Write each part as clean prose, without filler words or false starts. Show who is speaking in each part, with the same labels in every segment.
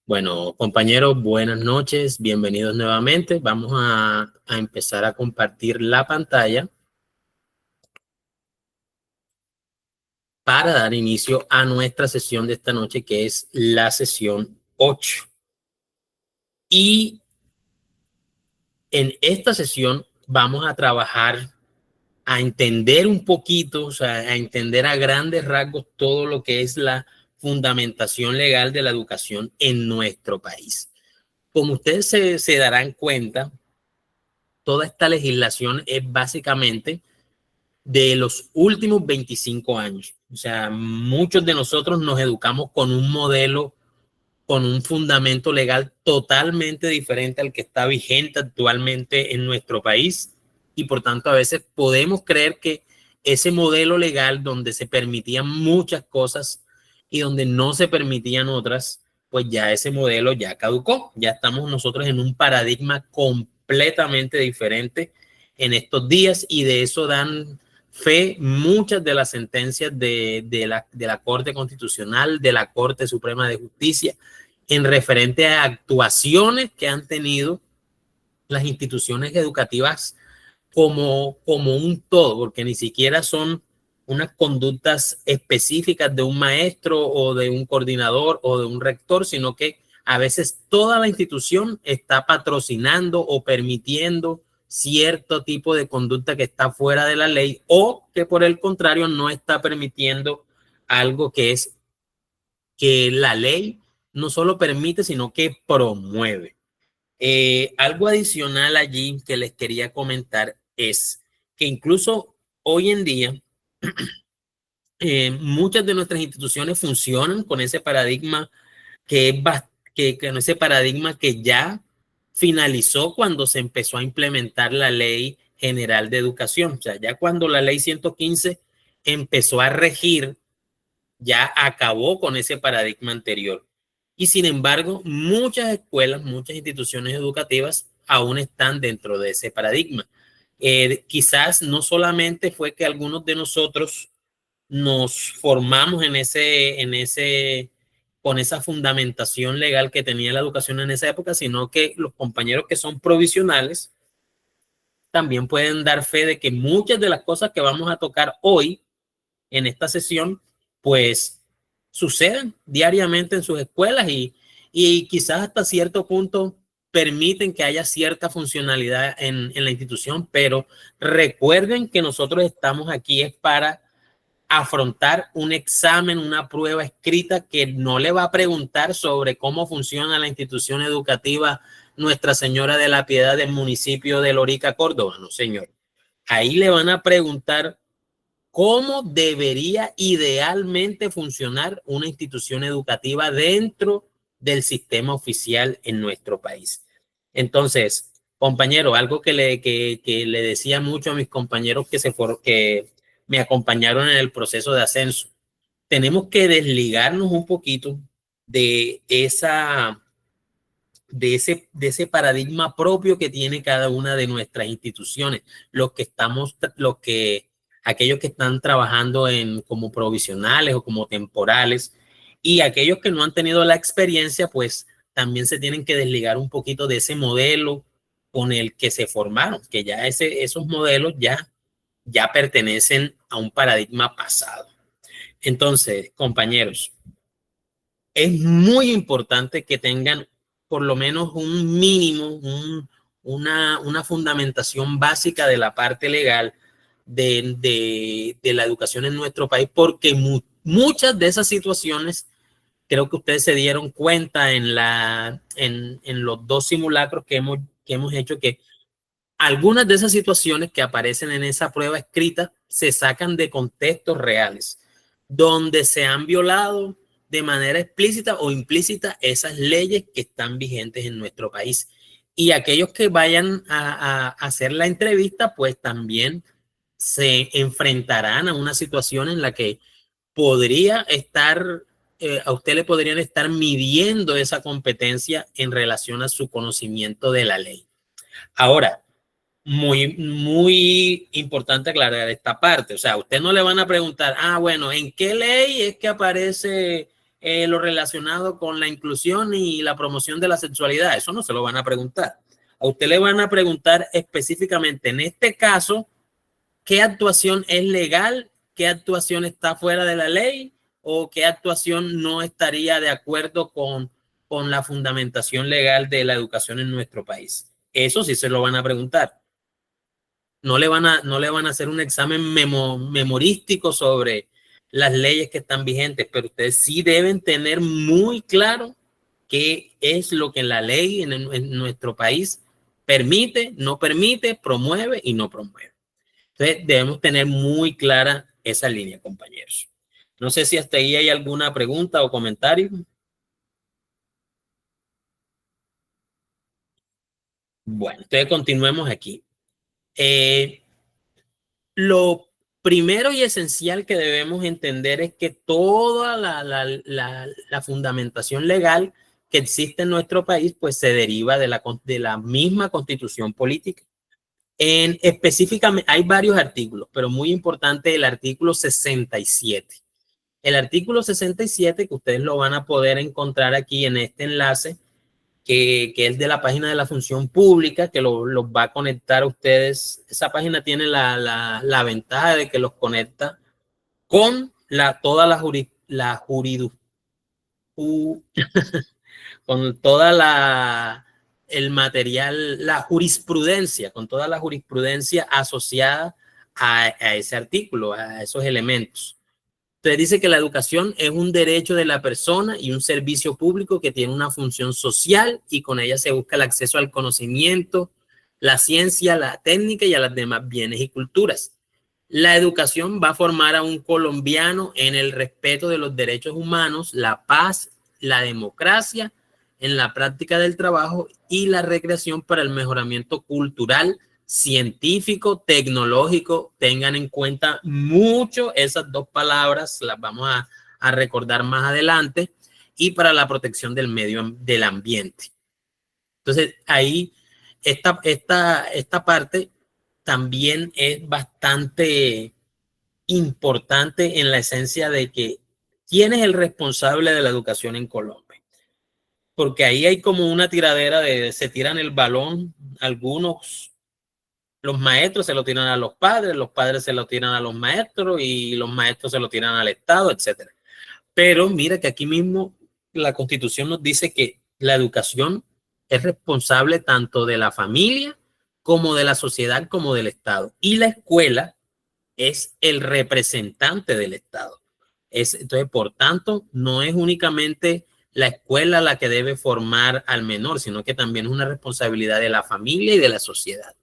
Speaker 1: Bueno, compañeros, buenas noches, bienvenidos nuevamente. Vamos a empezar a compartir la pantalla para dar inicio a nuestra sesión de esta noche, que es la sesión 8. Y en esta sesión vamos a trabajar a entender un poquito, o sea, a entender a grandes rasgos todo lo que es la fundamentación legal de la educación en nuestro país. Como ustedes se darán cuenta, toda esta legislación es básicamente de los últimos 25 años. O sea, muchos de nosotros nos educamos con un modelo, con un fundamento legal totalmente diferente al que está vigente actualmente en nuestro país, y por tanto a veces podemos creer que ese modelo legal donde se permitían muchas cosas y donde no se permitían otras, pues ya ese modelo ya caducó. Ya estamos nosotros en un paradigma completamente diferente en estos días, y de eso dan fe muchas de las sentencias de la Corte Constitucional, de la Corte Suprema de Justicia, en referente a actuaciones que han tenido las instituciones educativas como un todo, porque ni siquiera son unas conductas específicas de un maestro o de un coordinador o de un rector, sino que a veces toda la institución está patrocinando o permitiendo cierto tipo de conducta que está fuera de la ley, o que por el contrario no está permitiendo algo que es que la ley no solo permite, sino que promueve. Algo adicional allí que les quería comentar es que incluso hoy en día muchas de nuestras instituciones funcionan con ese paradigma que es con ese paradigma que ya finalizó cuando se empezó a implementar la Ley General de Educación. O sea, ya cuando la Ley 115 empezó a regir, ya acabó con ese paradigma anterior. Y sin embargo, muchas escuelas, muchas instituciones educativas aún están dentro de ese paradigma. Quizás no solamente fue que algunos de nosotros nos formamos con esa fundamentación legal que tenía la educación en esa época, sino que los compañeros que son provisionales también pueden dar fe de que muchas de las cosas que vamos a tocar hoy en esta sesión, pues suceden diariamente en sus escuelas, y quizás hasta cierto punto permiten que haya cierta funcionalidad en la institución, pero recuerden que nosotros estamos aquí es para afrontar un examen, una prueba escrita que no le va a preguntar sobre cómo funciona la institución educativa Nuestra Señora de la Piedad del municipio de Lorica, Córdoba. No, señor. Ahí le van a preguntar cómo debería idealmente funcionar una institución educativa dentro del sistema oficial en nuestro país. Entonces, compañero, algo que le decía mucho a mis compañeros que me acompañaron en el proceso de ascenso: tenemos que desligarnos un poquito de de ese paradigma propio que tiene cada una de nuestras instituciones, aquellos que están trabajando como provisionales o como temporales, y aquellos que no han tenido la experiencia, pues también se tienen que desligar un poquito de ese modelo con el que se formaron, que ya esos modelos ya pertenecen a un paradigma pasado. Entonces, compañeros, es muy importante que tengan por lo menos un mínimo, una fundamentación básica de la parte legal de la educación en nuestro país, porque muchas de esas situaciones, creo que ustedes se dieron cuenta en los dos simulacros que hemos hecho, que algunas de esas situaciones que aparecen en esa prueba escrita se sacan de contextos reales, donde se han violado de manera explícita o implícita esas leyes que están vigentes en nuestro país. Y aquellos que vayan a hacer la entrevista, pues también se enfrentarán a una situación en la que a usted le podrían estar midiendo esa competencia en relación a su conocimiento de la ley. Ahora, muy importante aclarar esta parte. O sea, a usted no le van a preguntar, bueno, ¿en qué ley es que aparece lo relacionado con la inclusión y la promoción de la sexualidad. Eso no se lo van a preguntar. A usted le van a preguntar específicamente, en este caso, qué actuación es legal, qué actuación está fuera de la ley o qué actuación no estaría de acuerdo con la fundamentación legal de la educación en nuestro país. Eso sí se lo van a preguntar. No le van a hacer un examen memorístico sobre las leyes que están vigentes, pero ustedes sí deben tener muy claro qué es lo que la ley en nuestro país permite, no permite, promueve y no promueve. Entonces debemos tener muy clara esa línea, compañeros. No sé si hasta ahí hay alguna pregunta o comentario. Bueno, entonces continuemos aquí. Lo primero y esencial que debemos entender es que toda la fundamentación legal que existe en nuestro país, pues se deriva de la misma constitución política. Específicamente, hay varios artículos, pero muy importante el artículo 67. El artículo 67, que ustedes lo van a poder encontrar aquí en este enlace, que es de la página de la función pública, que los va a conectar a ustedes. Esa página tiene la ventaja de que los conecta con toda con toda el material, la jurisprudencia, con toda la jurisprudencia asociada a ese artículo, a esos elementos. Entonces dice que la educación es un derecho de la persona y un servicio público que tiene una función social y con ella se busca el acceso al conocimiento, la ciencia, la técnica y a los demás bienes y culturas. La educación va a formar a un colombiano en el respeto de los derechos humanos, la paz, la democracia, en la práctica del trabajo y la recreación para el mejoramiento cultural, científico, tecnológico. Tengan en cuenta mucho esas dos palabras, las vamos a recordar más adelante, y para la protección del del ambiente. Entonces, ahí esta parte también es bastante importante en la esencia de que quién es el responsable de la educación en Colombia. Porque ahí hay como una tiradera de se tiran el balón algunos. Los maestros se lo tiran a los padres se lo tiran a los maestros y los maestros se lo tiran al Estado, etcétera. Pero mira que aquí mismo la Constitución nos dice que la educación es responsable tanto de la familia como de la sociedad como del Estado. Y la escuela es el representante del Estado. Entonces, por tanto, no es únicamente la escuela la que debe formar al menor, sino que también es una responsabilidad de la familia y de la sociedad.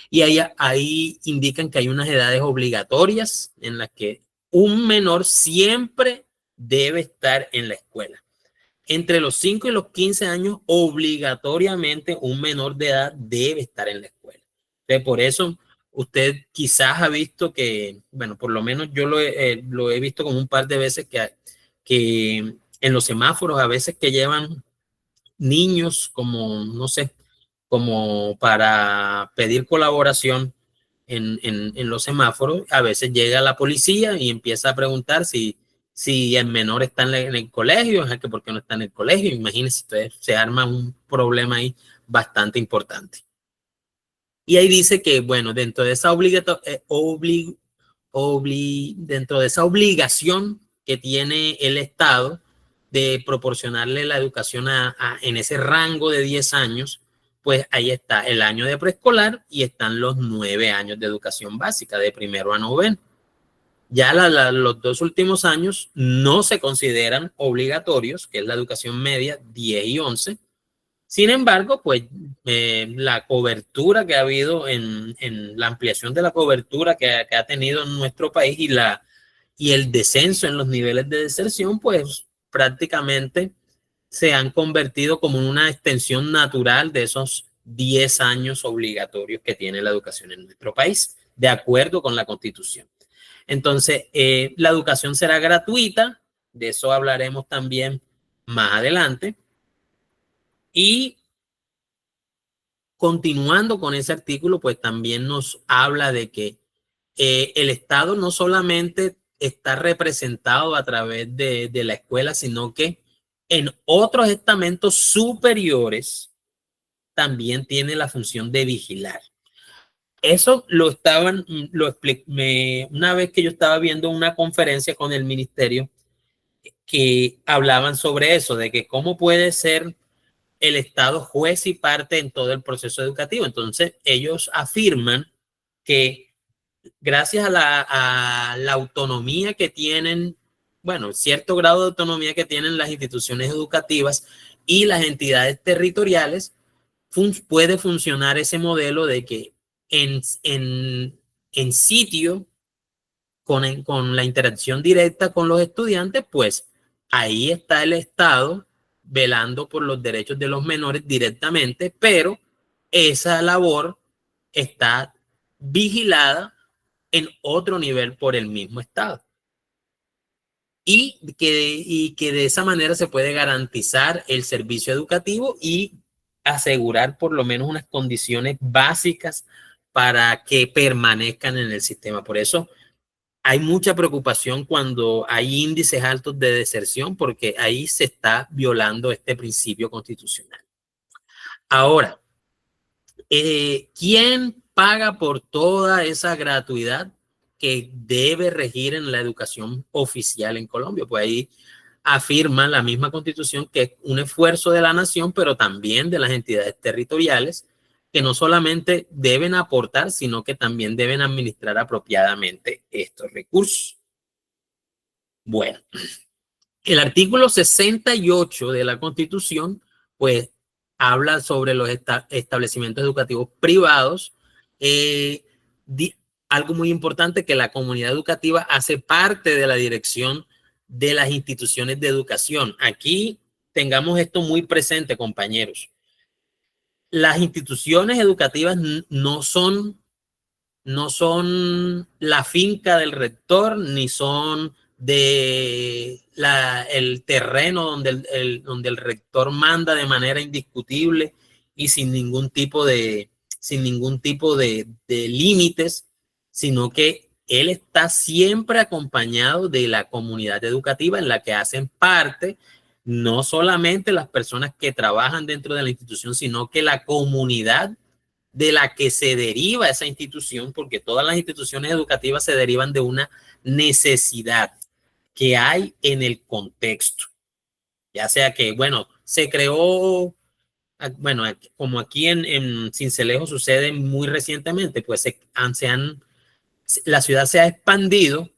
Speaker 1: Y ahí indican que hay unas edades obligatorias en las que un menor siempre debe estar en la escuela. Entre los 5 y los 15 años, obligatoriamente un menor de edad debe estar en la escuela. Entonces, por eso usted quizás ha visto que, bueno, por lo menos yo lo he visto como un par de veces que en los semáforos a veces que llevan niños como, no sé, como para pedir colaboración en los semáforos, a veces llega la policía y empieza a preguntar si el menor está en el colegio, es que por qué no está en el colegio. Imagínense, entonces se arma un problema ahí bastante importante. Y ahí dice que, bueno, dentro de esa dentro de esa obligación que tiene el Estado de proporcionarle la educación en ese rango de 10 años, pues ahí está el año de preescolar y están los 9 años de educación básica, de primero a noveno. Ya los dos últimos años no se consideran obligatorios, que es la educación media, 10 y 11. Sin embargo, pues la cobertura que ha habido en la ampliación de la cobertura que ha tenido en nuestro país y el descenso en los niveles de deserción, pues prácticamente se han convertido como en una extensión natural de esos 10 años obligatorios que tiene la educación en nuestro país, de acuerdo con la Constitución. Entonces, la educación será gratuita, de eso hablaremos también más adelante. Y continuando con ese artículo, pues también nos habla de que el Estado no solamente está representado a través de la escuela, sino que en otros estamentos superiores también tiene la función de vigilar. Eso una vez que yo estaba viendo una conferencia con el ministerio que hablaban sobre eso, de que cómo puede ser el Estado juez y parte en todo el proceso educativo. Entonces, ellos afirman que gracias a la autonomía que tienen, bueno, cierto grado de autonomía que tienen las instituciones educativas y las entidades territoriales, puede funcionar ese modelo de que en sitio, con la interacción directa con los estudiantes, pues ahí está el Estado velando por los derechos de los menores directamente, pero esa labor está vigilada en otro nivel por el mismo Estado. Y que de esa manera se puede garantizar el servicio educativo y asegurar por lo menos unas condiciones básicas para que permanezcan en el sistema. Por eso hay mucha preocupación cuando hay índices altos de deserción, porque ahí se está violando este principio constitucional. Ahora, ¿quién paga por toda esa gratuidad que debe regir en la educación oficial en Colombia? Pues ahí afirma la misma Constitución que es un esfuerzo de la nación, pero también de las entidades territoriales, que no solamente deben aportar, sino que también deben administrar apropiadamente estos recursos. Bueno, el artículo 68 de la Constitución, pues, habla sobre los establecimientos educativos privados. Eh, Algo muy importante, que la comunidad educativa hace parte de la dirección de las instituciones de educación. Aquí tengamos esto muy presente, compañeros. Las instituciones educativas no son la finca del rector, ni son el terreno donde el rector manda de manera indiscutible y sin ningún tipo de límites, sino que él está siempre acompañado de la comunidad educativa en la que hacen parte no solamente las personas que trabajan dentro de la institución, sino que la comunidad de la que se deriva esa institución, porque todas las instituciones educativas se derivan de una necesidad que hay en el contexto. Ya sea que, bueno, se creó, bueno, como aquí en Sincelejo sucede muy recientemente, pues la ciudad se ha expandido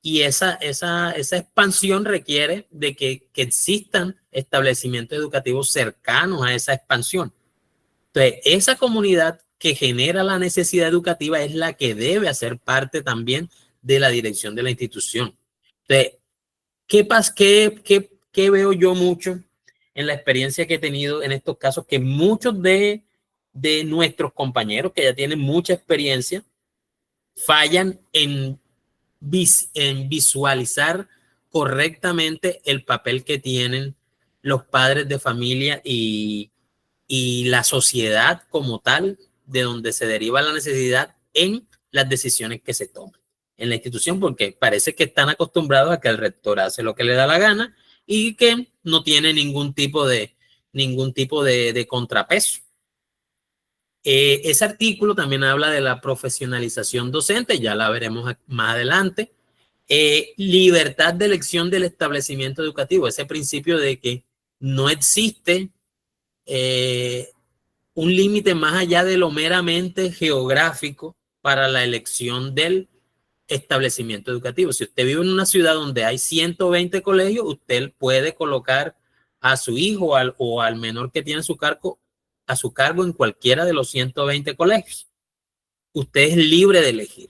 Speaker 1: y esa expansión requiere de que existan establecimientos educativos cercanos a esa expansión. Entonces, esa comunidad que genera la necesidad educativa es la que debe hacer parte también de la dirección de la institución. Entonces, ¿qué veo yo mucho en la experiencia que he tenido en estos casos? Que muchos de nuestros compañeros que ya tienen mucha experiencia fallan en visualizar correctamente el papel que tienen los padres de familia y la sociedad como tal, de donde se deriva la necesidad en las decisiones que se toman en la institución, porque parece que están acostumbrados a que el rector hace lo que le da la gana y que no tiene ningún tipo de contrapeso. Ese artículo también habla de la profesionalización docente, ya la veremos más adelante. Libertad de elección del establecimiento educativo, ese principio de que no existe un límite más allá de lo meramente geográfico para la elección del establecimiento educativo. Si usted vive en una ciudad donde hay 120 colegios, usted puede colocar a su hijo o al menor que tiene a su cargo en cualquiera de los 120 colegios. Usted es libre de elegir.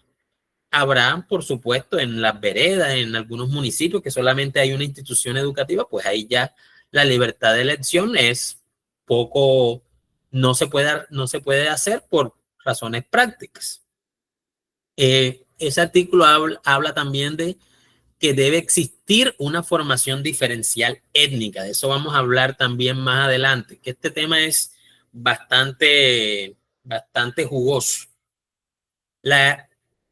Speaker 1: Habrá, por supuesto, en las veredas, en algunos municipios que solamente hay una institución educativa, pues ahí ya la libertad de elección es poco, no se puede hacer por razones prácticas. Ese artículo habla también de que debe existir una formación diferencial étnica. De eso vamos a hablar también más adelante, que este tema es bastante jugoso. La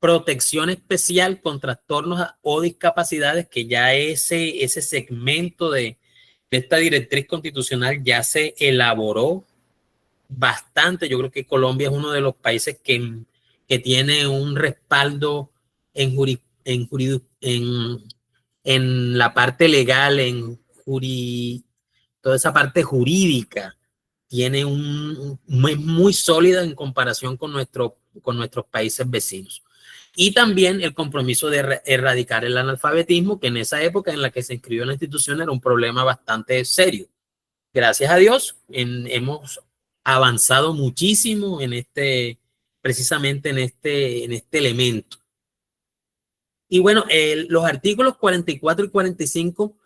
Speaker 1: protección especial con trastornos o discapacidades, que ya ese segmento de esta directriz constitucional ya se elaboró bastante. Yo creo que Colombia es uno de los países que tiene un respaldo en, en la parte legal, toda esa parte jurídica, tiene muy sólida en comparación con nuestros países vecinos. Y también el compromiso de erradicar el analfabetismo, que en esa época en la que se inscribió la institución era un problema bastante serio. Gracias a Dios, hemos avanzado muchísimo precisamente en este elemento. Y bueno, los artículos 44 y 45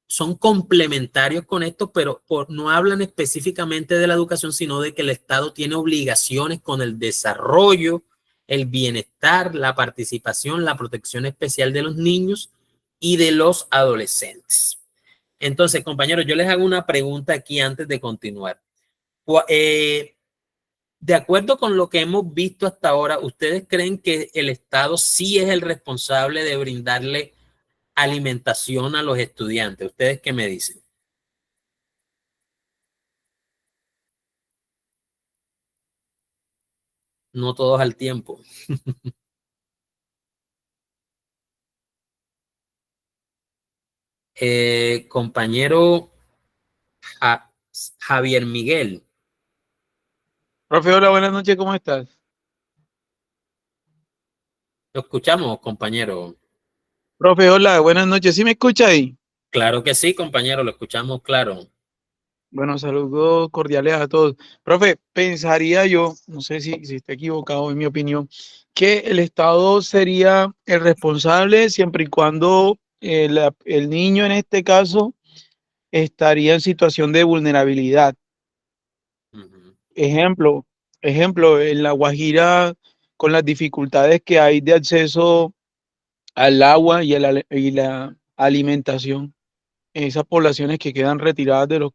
Speaker 1: son complementarios con esto, pero no hablan específicamente de la educación, sino de que el Estado tiene obligaciones con el desarrollo, el bienestar, la participación, la protección especial de los niños y de los adolescentes. Entonces, compañeros, yo les hago una pregunta aquí antes de continuar. De acuerdo con lo que hemos visto hasta ahora, ¿ustedes creen que el Estado sí es el responsable de brindarle alimentación a los estudiantes? ¿Ustedes qué me dicen? No todos al tiempo. Compañero Javier Miguel,
Speaker 2: Profe, hola, buenas noches, ¿cómo estás?
Speaker 1: ¿lo escuchamos, compañero?
Speaker 2: Profe, hola, buenas noches, ¿sí me escucha ahí?
Speaker 1: Claro que sí, compañero, lo escuchamos claro.
Speaker 2: Bueno, saludos cordiales a todos. Profe, pensaría yo, no sé si estoy equivocado en mi opinión, que el Estado sería el responsable siempre y cuando el niño en este caso estaría en situación de vulnerabilidad.
Speaker 1: Ujú,
Speaker 2: Ejemplo, en La Guajira, con las dificultades que hay de acceso al agua y la alimentación. Esas poblaciones que quedan retiradas de los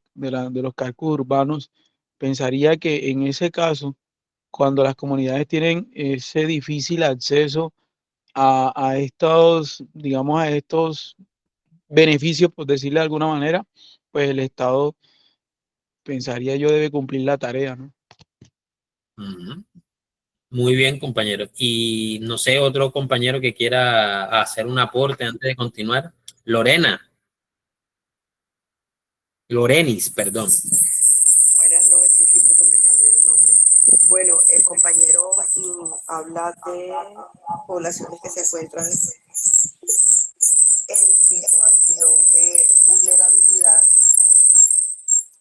Speaker 2: cascos urbanos, pensaría que en ese caso, cuando las comunidades tienen ese difícil acceso a estos, digamos, a estos beneficios, por decirlo de alguna manera, pues el Estado, pensaría yo, debe cumplir la tarea, ¿no?
Speaker 1: ujú. Muy bien, compañero. Y no sé, otro compañero que quiera hacer un aporte antes de continuar. Lorena, Lorenis, perdón.
Speaker 3: Buenas noches, sí, profe, me cambió el nombre. Bueno, el compañero habla de poblaciones que se encuentran en situación de vulnerabilidad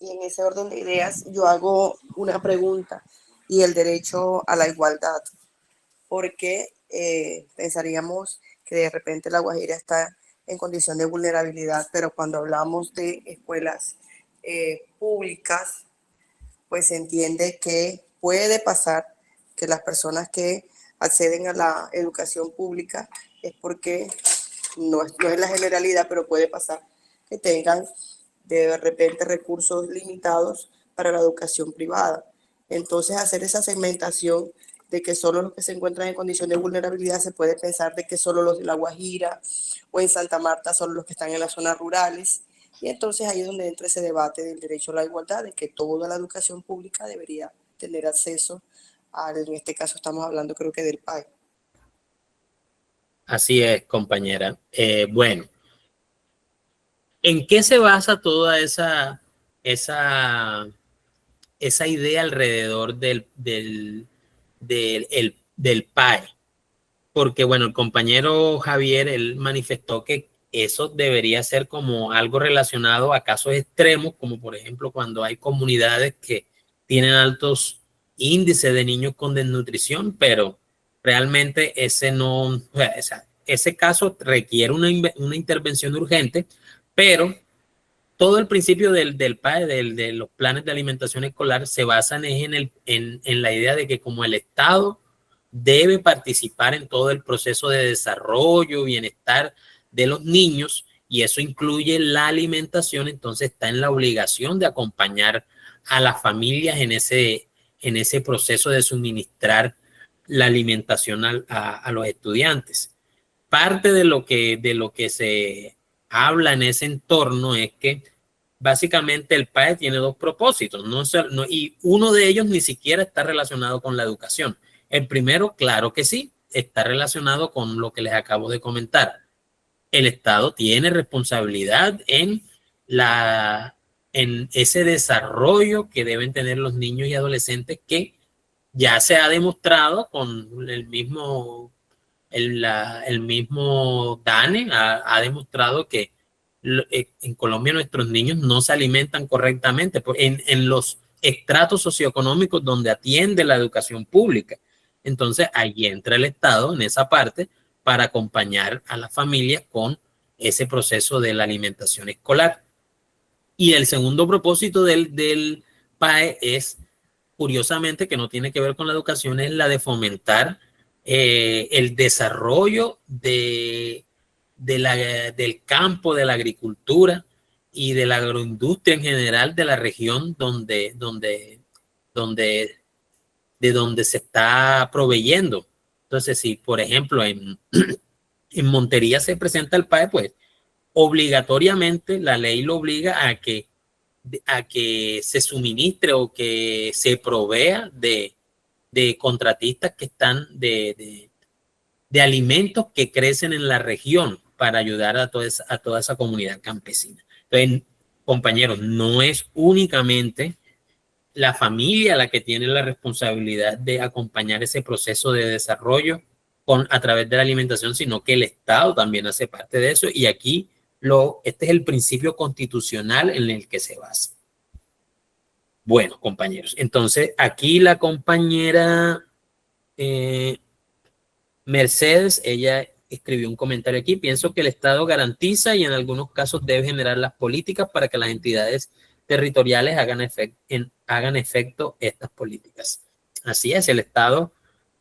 Speaker 3: y en ese orden de ideas yo hago una pregunta y el derecho a la igualdad. Porque pensaríamos que de repente La Guajira está en condición de vulnerabilidad, pero cuando hablamos de escuelas públicas, pues se entiende que puede pasar que las personas que acceden a la educación pública es porque no es la generalidad, pero puede pasar que tengan de repente recursos limitados para la educación privada. Entonces, hacer esa segmentación de que solo los que se encuentran en condición de vulnerabilidad, se puede pensar de que solo los de La Guajira o en Santa Marta son los que están en las zonas rurales. Y entonces ahí es donde entra ese debate del derecho a la igualdad, de que toda la educación pública debería tener acceso en este caso estamos hablando creo que del PAE.
Speaker 1: Así es, compañera. Bueno, ¿en qué se basa toda esa, esa idea alrededor del PAE? Porque, bueno, el compañero Javier, él manifestó que eso debería ser como algo relacionado a casos extremos, como por ejemplo cuando hay comunidades que tienen altos índices de niños con desnutrición, pero realmente ese no, o sea, ese caso requiere una intervención urgente, pero todo el principio del PAE, de los planes de alimentación escolar, se basan en la idea de que como el Estado debe participar en todo el proceso de desarrollo, bienestar de los niños, y eso incluye la alimentación, entonces está en la obligación de acompañar a las familias en ese proceso de suministrar la alimentación a los estudiantes. Parte de lo que se habla en ese entorno es que básicamente el PAE tiene dos propósitos, y uno de ellos ni siquiera está relacionado con la educación. El primero, claro que sí, está relacionado con lo que les acabo de comentar. El Estado tiene responsabilidad en ese desarrollo que deben tener los niños y adolescentes, que ya se ha demostrado con el mismo DANE, ha demostrado que en Colombia nuestros niños no se alimentan correctamente en los estratos socioeconómicos donde atiende la educación pública. Entonces ahí entra el Estado en esa parte para acompañar a las familias con ese proceso de la alimentación escolar. Y el segundo propósito del PAE es, curiosamente, que no tiene que ver con la educación, es la de fomentar el desarrollo del campo, de la agricultura y de la agroindustria en general de la región de donde se está proveyendo. Entonces, si por ejemplo en Montería se presenta el PAE, pues obligatoriamente la ley lo obliga a que se suministre o que se provea de contratistas que están de alimentos que crecen en la región para ayudar a toda esa comunidad campesina. Entonces, compañeros, no es únicamente la familia la que tiene la responsabilidad de acompañar ese proceso de desarrollo a través de la alimentación, sino que el Estado también hace parte de eso, y aquí este es el principio constitucional en el que se basa. Bueno, compañeros, entonces aquí la compañera Mercedes, ella escribió un comentario aquí: pienso que el Estado garantiza y en algunos casos debe generar las políticas para que las entidades territoriales hagan efecto estas políticas. Así es, el Estado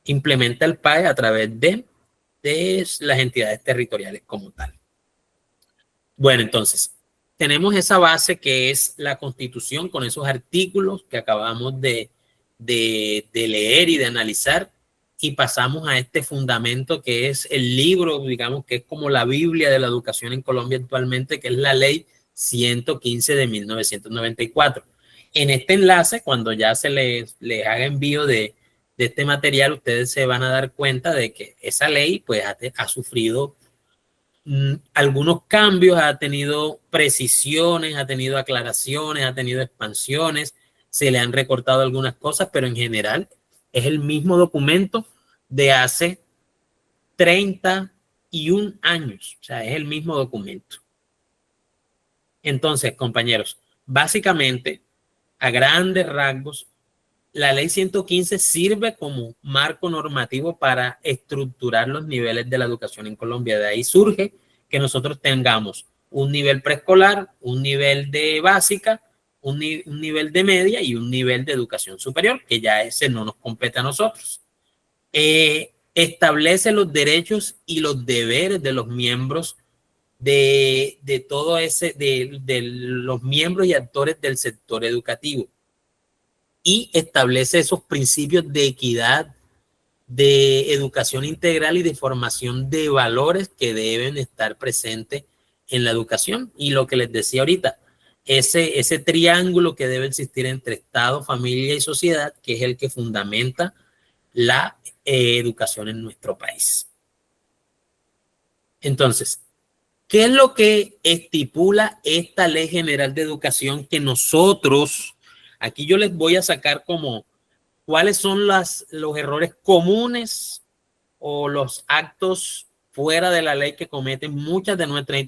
Speaker 1: implementa el PAE a través de las entidades territoriales como tal. Bueno, entonces, tenemos esa base que es la Constitución, con esos artículos que acabamos de leer y de analizar, y pasamos a este fundamento que es el libro, digamos, que es como la Biblia de la educación en Colombia actualmente, que es la Ley 115 de 1994. En este enlace, cuando ya se les haga envío de este material, ustedes se van a dar cuenta de que esa ley pues ha sufrido algunos cambios, ha tenido precisiones, ha tenido aclaraciones, ha tenido expansiones, se le han recortado algunas cosas, pero en general es el mismo documento de hace 31 años, o sea, es el mismo documento. Entonces, compañeros, básicamente, a grandes rasgos, la ley 115 sirve como marco normativo para estructurar los niveles de la educación en Colombia. De ahí surge que nosotros tengamos un nivel preescolar, un nivel de básica, un nivel de media y un nivel de educación superior, que ya ese no nos compete a nosotros. Establece los derechos y los deberes de los miembros de los miembros y actores del sector educativo, y establece esos principios de equidad, de educación integral y de formación de valores que deben estar presentes en la educación. Y lo que les decía ahorita, ese triángulo que debe existir entre Estado, familia y sociedad, que es el que fundamenta la educación en nuestro país. Entonces, ¿qué es lo que estipula esta Ley General de Educación que nosotros, aquí yo les voy a sacar como cuáles son los errores comunes o los actos fuera de la ley que cometen muchas de nuestras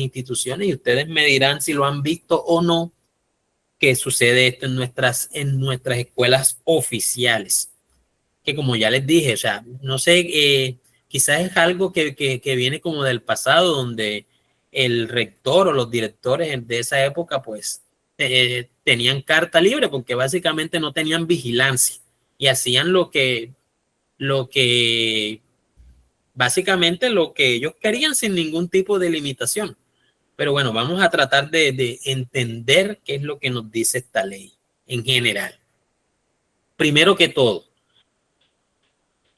Speaker 1: instituciones, y ustedes me dirán si lo han visto o no, que sucede esto en nuestras escuelas oficiales? Que, como ya les dije, o sea, no sé, quizás es algo que viene como del pasado, donde el rector o los directores de esa época pues tenían carta libre, porque básicamente no tenían vigilancia y hacían básicamente lo que ellos querían, sin ningún tipo de limitación. Pero bueno, vamos a tratar de entender qué es lo que nos dice esta ley en general. Primero que todo,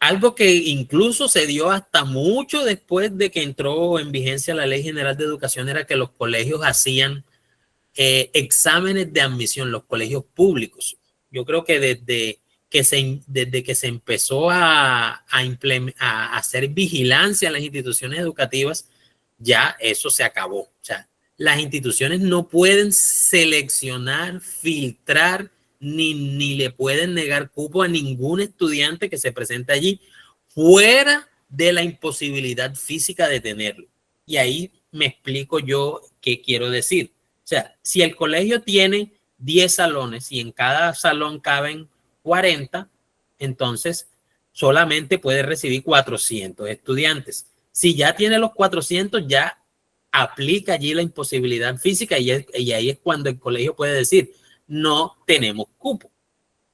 Speaker 1: Algo que incluso se dio hasta mucho después de que entró en vigencia la Ley General de Educación era que los colegios hacían exámenes de admisión, los colegios públicos. Yo creo que desde que se empezó a hacer vigilancia en las instituciones educativas, ya eso se acabó. O sea, las instituciones no pueden seleccionar, filtrar, ni le pueden negar cupo a ningún estudiante que se presente allí, fuera de la imposibilidad física de tenerlo. Y ahí me explico yo qué quiero decir. O sea, si el colegio tiene 10 salones y en cada salón caben 40, entonces solamente puede recibir 400 estudiantes. Si ya tiene los 400, ya aplica allí la imposibilidad física y ahí es cuando el colegio puede decir, no tenemos cupo,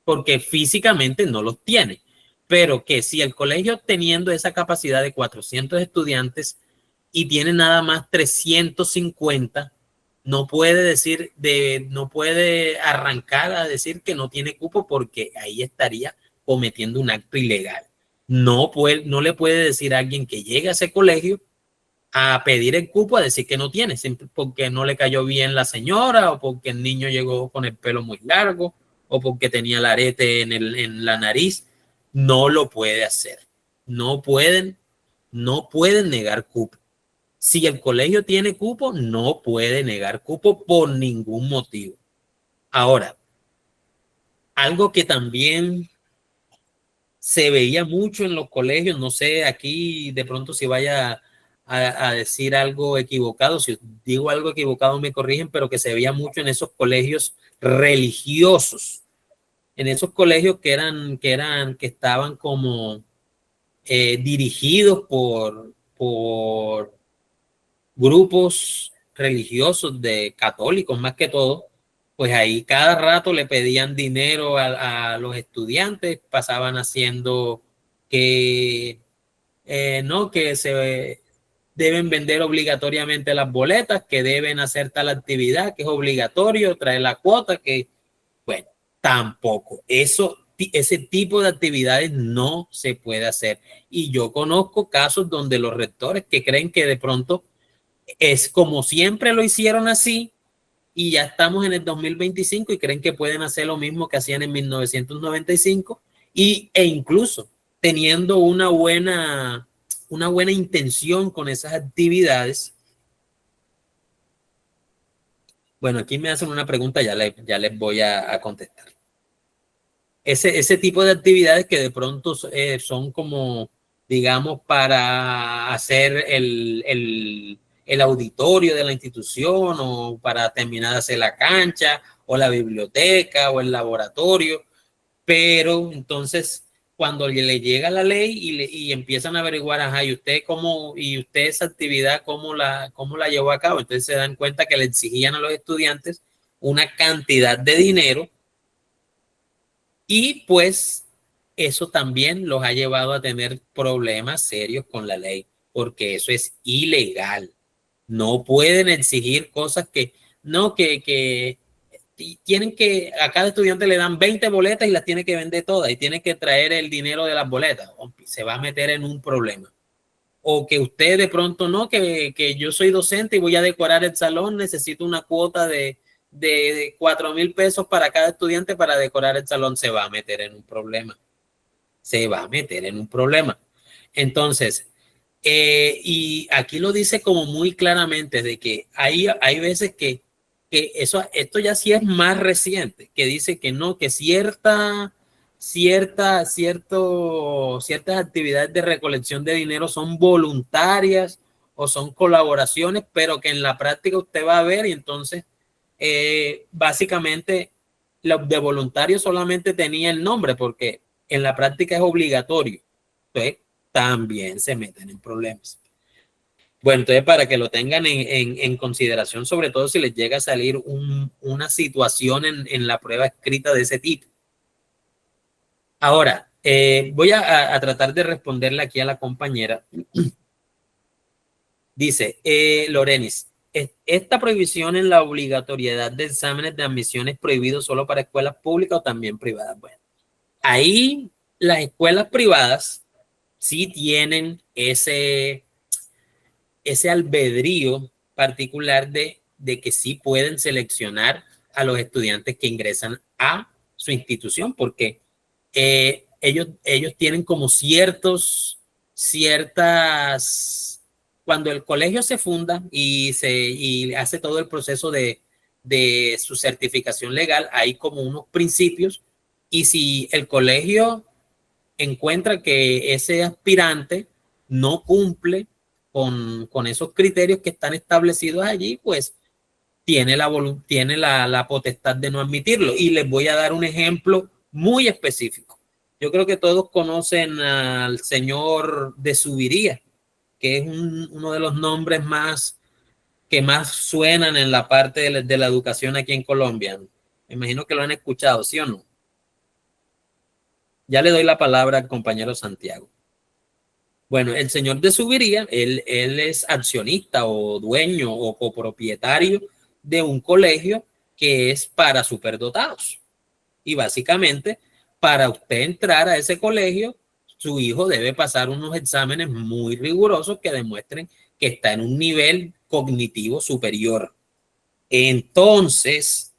Speaker 1: porque físicamente no los tiene. Pero que si el colegio teniendo esa capacidad de 400 estudiantes y tiene nada más 350, no puede arrancar a decir que no tiene cupo, porque ahí estaría cometiendo un acto ilegal. No le puede decir a alguien que llegue a ese colegio a pedir el cupo, a decir que no tiene, porque no le cayó bien la señora, o porque el niño llegó con el pelo muy largo, o porque tenía el arete en la nariz. No lo puede hacer. No pueden negar cupo. Si el colegio tiene cupo, no puede negar cupo por ningún motivo. Ahora, algo que también se veía mucho en los colegios, no sé, aquí de pronto si vaya a decir algo equivocado, si digo algo equivocado me corrigen, pero que se veía mucho en esos colegios religiosos, en esos colegios que estaban como dirigidos por grupos religiosos de católicos más que todo. Pues ahí cada rato le pedían dinero a los estudiantes, pasaban haciendo que no, que se deben vender obligatoriamente las boletas, que deben hacer tal actividad, que es obligatorio, traer la cuota, que bueno, tampoco. Ese tipo de actividades no se puede hacer. Y yo conozco casos donde los rectores que creen que de pronto es como siempre lo hicieron así, y ya estamos en el 2025 y creen que pueden hacer lo mismo que hacían en 1995 e incluso teniendo una buena intención con esas actividades. Bueno, aquí me hacen una pregunta, ya les voy a contestar. Ese tipo de actividades que de pronto son como, digamos, para hacer el auditorio de la institución, o para terminar de hacer la cancha o la biblioteca o el laboratorio, pero entonces cuando le llega la ley y empiezan a averiguar, ajá, y usted esa actividad cómo la llevó a cabo, entonces se dan cuenta que le exigían a los estudiantes una cantidad de dinero, y pues eso también los ha llevado a tener problemas serios con la ley, porque eso es ilegal. No pueden exigir cosas que tienen que, a cada estudiante le dan 20 boletas y las tiene que vender todas y tiene que traer el dinero de las boletas. Se va a meter en un problema. O que usted de pronto no, que yo soy docente y voy a decorar el salón, necesito una cuota de 4,000 pesos para cada estudiante para decorar el salón. Se va a meter en un problema. Se va a meter en un problema. Entonces, y aquí lo dice como muy claramente, de que hay veces que esto ya sí es más reciente, que dice que no, que ciertas actividades de recolección de dinero son voluntarias o son colaboraciones, pero que en la práctica usted va a ver, y entonces básicamente lo de voluntario solamente tenía el nombre, porque en la práctica es obligatorio. Entonces también se meten en problemas. Bueno, entonces para que lo tengan en consideración, sobre todo si les llega a salir una situación en la prueba escrita de ese tipo. Ahora, voy a tratar de responderle aquí a la compañera. Dice, Lorenis, ¿esta prohibición en la obligatoriedad de exámenes de admisión es prohibido solo para escuelas públicas o también privadas? Bueno, ahí las escuelas privadas sí tienen ese albedrío particular de que sí pueden seleccionar a los estudiantes que ingresan a su institución, porque ellos tienen como ciertas, cuando el colegio se funda y hace todo el proceso de su certificación legal, hay como unos principios, y si el colegio encuentra que ese aspirante no cumple con esos criterios que están establecidos allí, pues tiene la potestad de no admitirlo. Y les voy a dar un ejemplo muy específico. Yo creo que todos conocen al señor de Subiría, que es uno de los nombres que más suenan en la parte de la educación aquí en Colombia. Me imagino que lo han escuchado, ¿sí o no? Ya le doy la palabra al compañero Santiago. Bueno, el señor de Subiría, él es accionista o dueño o copropietario de un colegio que es para superdotados. Y básicamente, para usted entrar a ese colegio, su hijo debe pasar unos exámenes muy rigurosos que demuestren que está en un nivel cognitivo superior. Entonces,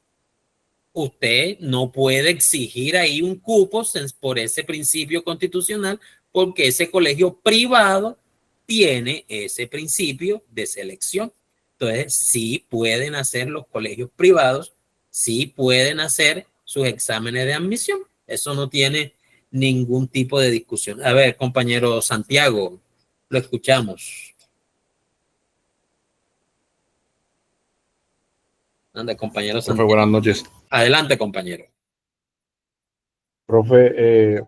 Speaker 1: usted no puede exigir ahí un cupo por ese principio constitucional, porque ese colegio privado tiene ese principio de selección. Entonces, sí pueden hacer los colegios privados, sí pueden hacer sus exámenes de admisión. Eso no tiene ningún tipo de discusión. A ver, compañero Santiago, lo escuchamos. Anda, compañero
Speaker 4: Profe,
Speaker 1: Santiago.
Speaker 4: buenas noches.
Speaker 1: Adelante, compañero.
Speaker 4: Profe,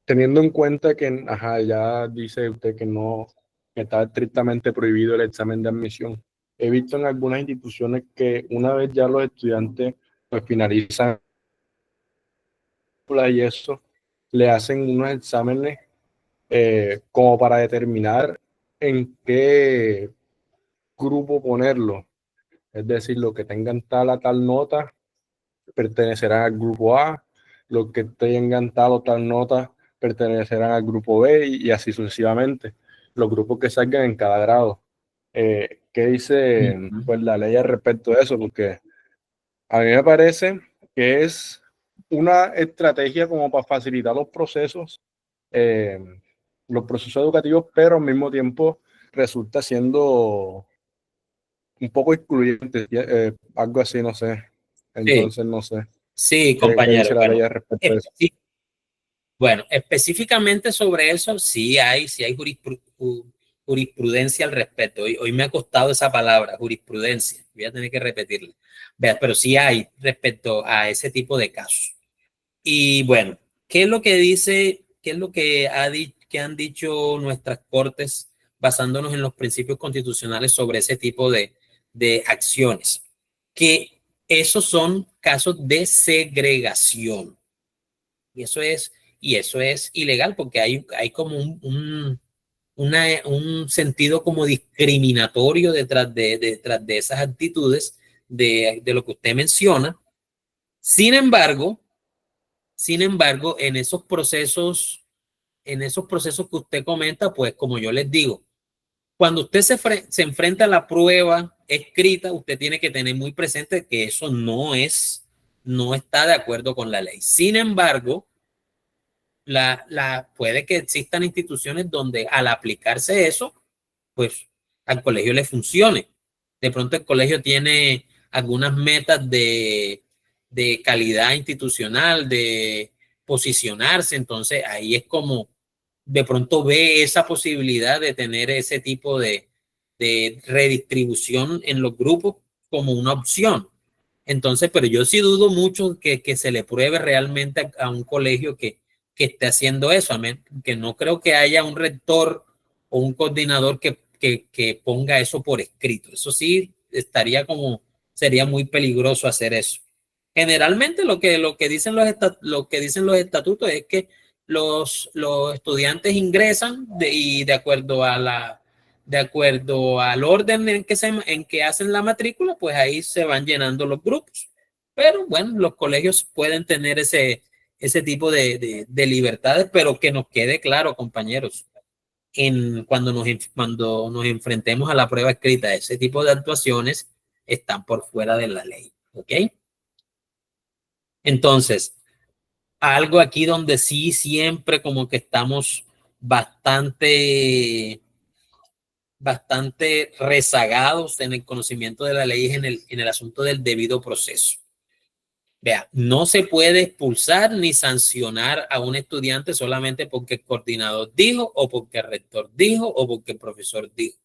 Speaker 4: teniendo en cuenta que, ya dice usted que no está estrictamente prohibido el examen de admisión, he visto en algunas instituciones que una vez ya los estudiantes pues finalizan y eso, le hacen unos exámenes como para determinar en qué grupo ponerlo. Es decir, los que tengan tal a tal nota pertenecerán al grupo A, los que tengan tal o tal nota pertenecerán al grupo B y así sucesivamente, los grupos que salgan en cada grado. ¿Qué dice pues la ley al respecto de eso? Porque a mí me parece que es una estrategia como para facilitar los procesos educativos, pero al mismo tiempo resulta siendo un poco excluyente, algo así, no sé. Entonces, no sé.
Speaker 1: Sí,
Speaker 4: ¿Qué
Speaker 1: compañero.
Speaker 4: dice la ley al respecto de eso?
Speaker 1: Bueno, específicamente sobre eso, sí hay jurisprudencia al respecto. Hoy me ha costado esa palabra, jurisprudencia. Voy a tener que repetirla. Vea, pero sí hay respecto a ese tipo de casos. Y bueno, ¿qué es lo que dice, qué es lo que que han dicho nuestras cortes basándonos en los principios constitucionales sobre ese tipo de acciones? Que esos son casos de segregación. Y eso es ilegal, porque hay como un sentido como discriminatorio detrás de esas actitudes de lo que usted menciona. Sin embargo, en esos procesos que usted comenta, pues como yo les digo, cuando usted se enfrenta a la prueba escrita, usted tiene que tener muy presente que eso no está de acuerdo con la ley. Sin embargo, puede que existan instituciones donde al aplicarse eso, pues al colegio le funcione. De pronto el colegio tiene algunas metas de calidad institucional, de posicionarse, entonces ahí es como de pronto ve esa posibilidad de tener ese tipo de redistribución en los grupos como una opción. Entonces, pero yo sí dudo mucho que se le pruebe realmente a un colegio que esté haciendo eso, que no creo que haya un rector o un coordinador que ponga eso por escrito. Eso sí sería muy peligroso hacer eso. Generalmente lo que dicen los estatutos es que los estudiantes ingresan y de acuerdo al orden en que hacen la matrícula, pues ahí se van llenando los grupos. Pero bueno, los colegios pueden tener ese tipo de libertades, pero que nos quede claro, compañeros, cuando nos enfrentemos a la prueba escrita, ese tipo de actuaciones están por fuera de la ley, ¿ok? Entonces, algo aquí donde sí siempre como que estamos bastante rezagados en el conocimiento de la ley es en el asunto del debido proceso. Vea, no se puede expulsar ni sancionar a un estudiante solamente porque el coordinador dijo o porque el rector dijo o porque el profesor dijo.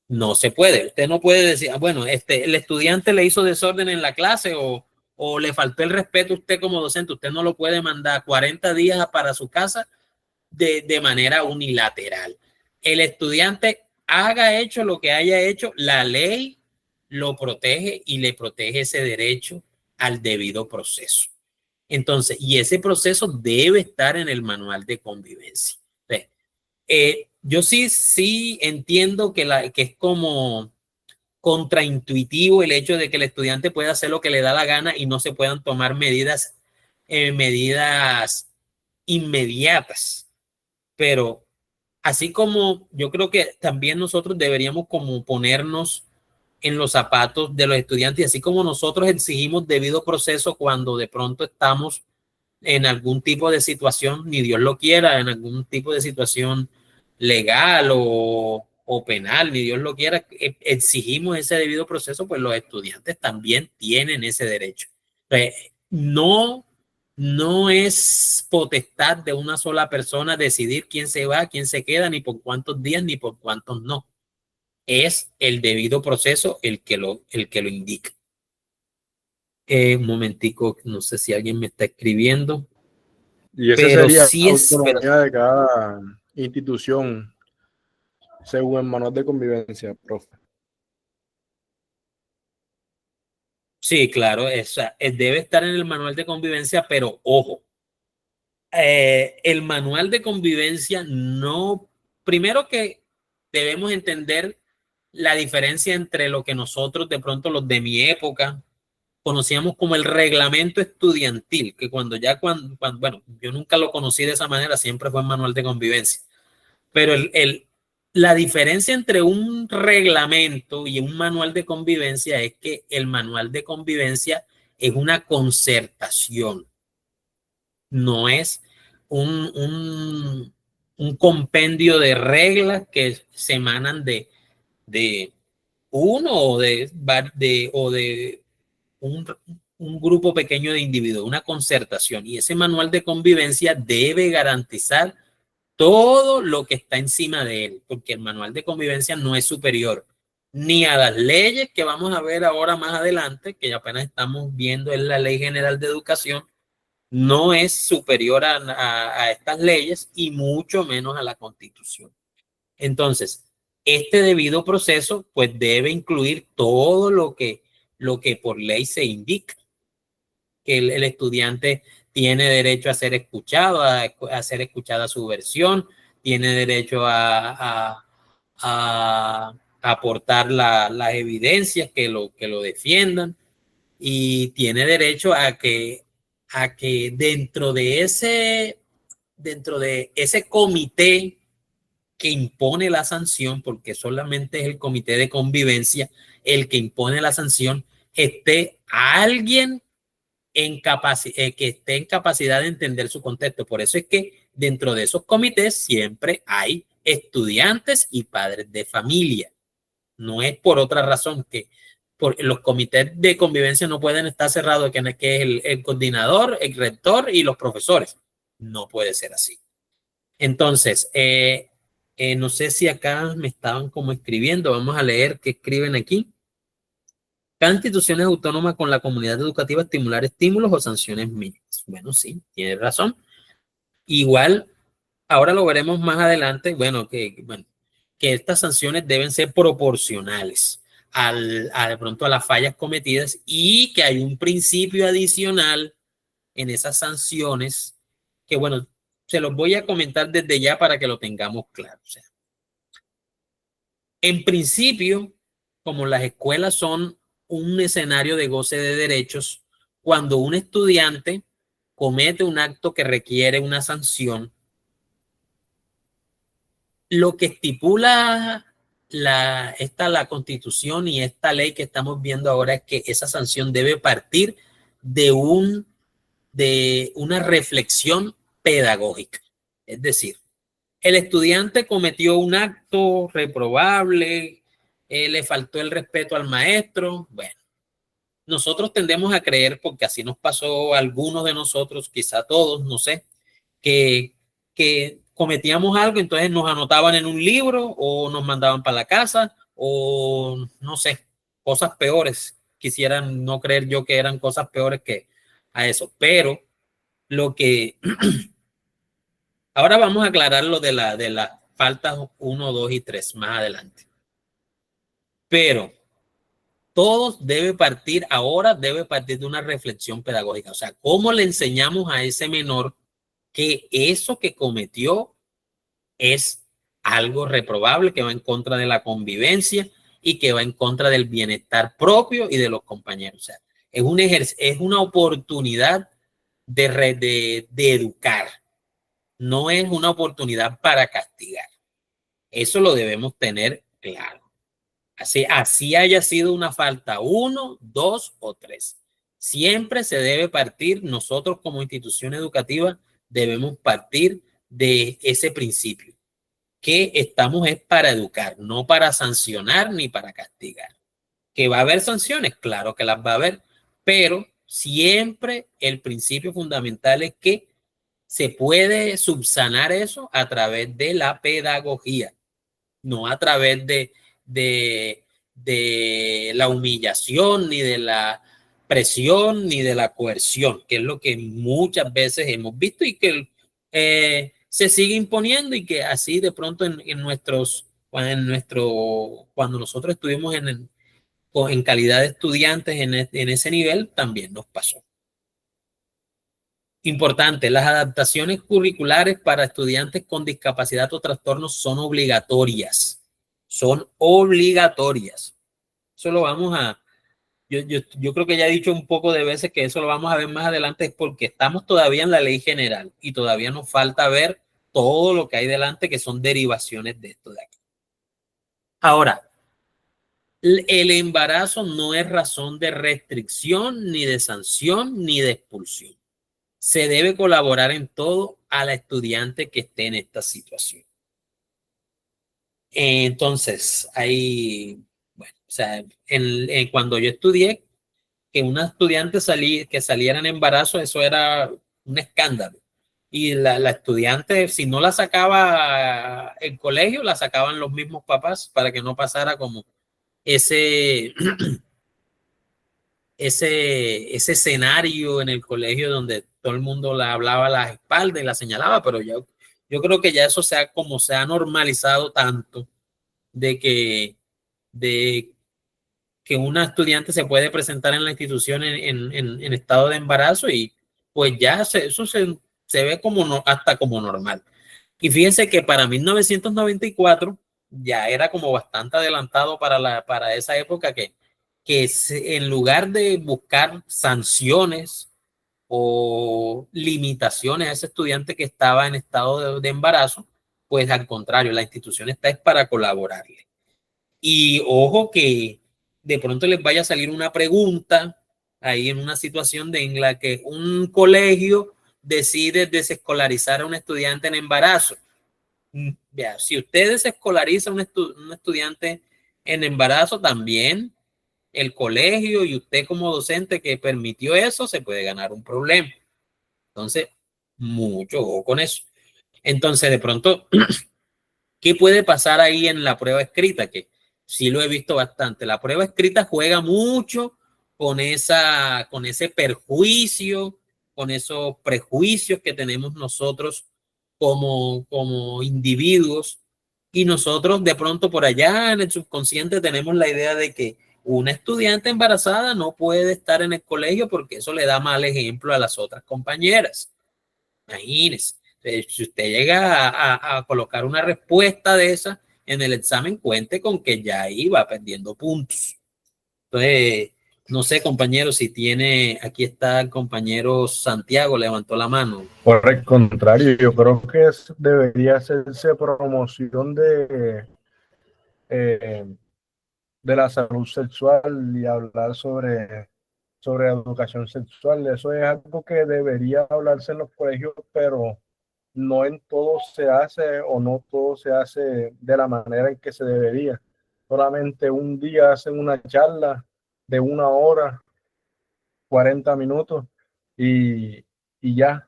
Speaker 1: No se puede. Usted no puede decir, bueno, el estudiante le hizo desorden en la clase o le faltó el respeto a usted como docente. Usted no lo puede mandar 40 días para su casa de manera unilateral. El estudiante haga hecho lo que haya hecho, la ley lo protege y le protege ese derecho al debido proceso. Entonces, y ese proceso debe estar en el manual de convivencia. Yo sí entiendo que es como contraintuitivo el hecho de que el estudiante pueda hacer lo que le da la gana y no se puedan tomar medidas inmediatas. Pero así como yo creo que también nosotros deberíamos como ponernos en los zapatos de los estudiantes, y así como nosotros exigimos debido proceso cuando de pronto estamos en algún tipo de situación, ni Dios lo quiera, en algún tipo de situación legal o penal, ni Dios lo quiera, exigimos ese debido proceso, pues los estudiantes también tienen ese derecho. No es potestad de una sola persona decidir quién se va, quién se queda, ni por cuántos días, ni por cuántos no. Es el debido proceso el que lo indica. Un momentico, no sé si alguien me está escribiendo.
Speaker 4: Y esa
Speaker 1: Pero
Speaker 4: sería
Speaker 1: sí
Speaker 4: la
Speaker 1: es,
Speaker 4: autonomía de cada institución, según el manual de convivencia, profe.
Speaker 1: sí, claro, debe estar en el manual de convivencia, pero ojo, el manual de convivencia no, primero que debemos entender la diferencia entre lo que nosotros, de pronto los de mi época, conocíamos como el reglamento estudiantil, que bueno, yo nunca lo conocí de esa manera, siempre fue el manual de convivencia, pero la diferencia entre un reglamento y un manual de convivencia es que el manual de convivencia es una concertación, no es un compendio de reglas que se emanan de uno o de un, un grupo pequeño de individuos, una concertación. Y ese manual de convivencia debe garantizar todo lo que está encima de él, porque el manual de convivencia no es superior ni a las leyes que vamos a ver ahora más adelante, que apenas estamos viendo en la Ley General de Educación, no es superior a estas leyes y mucho menos a la Constitución. Entonces, este debido proceso pues debe incluir todo lo que por ley se indica, que el estudiante tiene derecho a ser escuchado, a ser escuchada su versión, tiene derecho a aportar las evidencias que lo defiendan y tiene derecho a que dentro de ese comité que impone la sanción, porque solamente es el comité de convivencia el que impone la sanción, esté alguien que esté en capacidad de entender su contexto. Por eso es que dentro de esos comités siempre hay estudiantes y padres de familia. No es por otra razón que los comités de convivencia no pueden estar cerrados, que es el coordinador, el rector y los profesores. No puede ser así. Entonces, no sé si acá me estaban como escribiendo. Vamos a leer qué escriben aquí. Cada institución es autónoma con la comunidad educativa estimular estímulos o sanciones mínimas. Bueno, sí, tiene razón. Igual, ahora lo veremos más adelante, que estas sanciones deben ser proporcionales de pronto a las fallas cometidas y que hay un principio adicional en esas sanciones que, bueno, se los voy a comentar desde ya para que lo tengamos claro. O sea, en principio, como las escuelas son un escenario de goce de derechos, cuando un estudiante comete un acto que requiere una sanción, lo que estipula la Constitución y esta ley que estamos viendo ahora es que esa sanción debe partir de una reflexión pedagógica. Es decir, el estudiante cometió un acto reprobable, le faltó el respeto al maestro. Bueno, nosotros tendemos a creer, porque así nos pasó a algunos de nosotros, quizá todos, no sé, que cometíamos algo, entonces nos anotaban en un libro o nos mandaban para la casa o no sé, cosas peores. Quisieran no creer yo que eran cosas peores que a eso, pero lo que ahora vamos a aclarar lo de las faltas 1, 2 y 3 más adelante. Pero todos debe partir de una reflexión pedagógica. O sea, ¿cómo le enseñamos a ese menor que eso que cometió es algo reprobable, que va en contra de la convivencia y que va en contra del bienestar propio y de los compañeros? O sea, es una oportunidad de educar, no es una oportunidad para castigar. Eso lo debemos tener claro. Así haya sido una falta 1, 2 o 3. Siempre se debe partir, nosotros como institución educativa debemos partir de ese principio, que estamos es para educar, no para sancionar ni para castigar. ¿Que va a haber sanciones? Claro que las va a haber, pero siempre el principio fundamental es que se puede subsanar eso a través de la pedagogía, no a través de la humillación, ni de la presión, ni de la coerción, que es lo que muchas veces hemos visto y que se sigue imponiendo, y que así de pronto cuando nosotros estuvimos en calidad de estudiantes en ese nivel, también nos pasó. Importante, las adaptaciones curriculares para estudiantes con discapacidad o trastornos son obligatorias. Son obligatorias. Eso lo vamos a... Yo creo que ya he dicho un poco de veces que eso lo vamos a ver más adelante, porque estamos todavía en la ley general y todavía nos falta ver todo lo que hay delante, que son derivaciones de esto de aquí. Ahora, el embarazo no es razón de restricción, ni de sanción, ni de expulsión. Se debe colaborar en todo a la estudiante que esté en esta situación. Entonces, bueno, o sea, cuando yo estudié, que una estudiante que saliera en embarazo, eso era un escándalo. Y la estudiante, si no la sacaba el colegio, la sacaban los mismos papás para que no pasara como ese escenario en el colegio donde todo el mundo la hablaba a la espalda y la señalaba, pero yo creo que ya eso se ha normalizado tanto de que una estudiante se puede presentar en la institución en estado de embarazo, y pues ya eso se ve hasta como normal. Y fíjense que para 1994 ya era como bastante adelantado para esa época, que en lugar de buscar sanciones o limitaciones a ese estudiante que estaba en estado de embarazo, pues al contrario, la institución está es para colaborarle. Y ojo que de pronto les vaya a salir una pregunta ahí en una situación en la que un colegio decide desescolarizar a un estudiante en embarazo. Ya, si usted desescolariza a un estudiante en embarazo, también el colegio y usted como docente que permitió eso se puede ganar un problema. Entonces, mucho ojo con eso. Entonces, de pronto, ¿qué puede pasar ahí en la prueba escrita? Que sí lo he visto bastante. La prueba escrita juega mucho con ese perjuicio, con esos prejuicios que tenemos nosotros como individuos, y nosotros de pronto por allá en el subconsciente tenemos la idea de que una estudiante embarazada no puede estar en el colegio porque eso le da mal ejemplo a las otras compañeras. Imagínense, si usted llega a colocar una respuesta de esa en el examen, cuente con que ya iba perdiendo puntos. Entonces, No sé, compañero, si tiene, aquí está el compañero Santiago, levantó la mano.
Speaker 4: Por el contrario, yo creo que debería hacerse promoción eh, de la salud sexual y hablar sobre educación sexual. Eso es algo que debería hablarse en los colegios, pero no en todo se hace o no todo se hace de la manera en que se debería. Solamente un día hacen una charla de 1 hora, 40 minutos y ya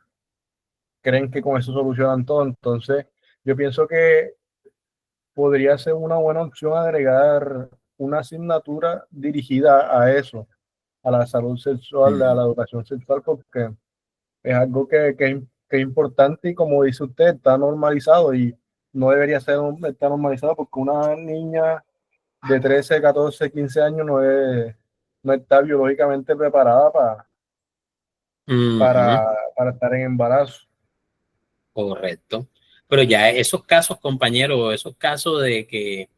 Speaker 4: creen que con eso solucionan todo. Entonces, yo pienso que podría ser una buena opción agregar una asignatura dirigida a eso, a la salud sexual, a la educación sexual, porque es algo que es importante y como dice usted, está normalizado y no debería estar normalizado porque una niña de 13 14 15 años no está biológicamente preparada
Speaker 1: Ujú,
Speaker 4: para estar en embarazo.
Speaker 1: correcto. Pero ya esos casos, compañero, esos casos de que,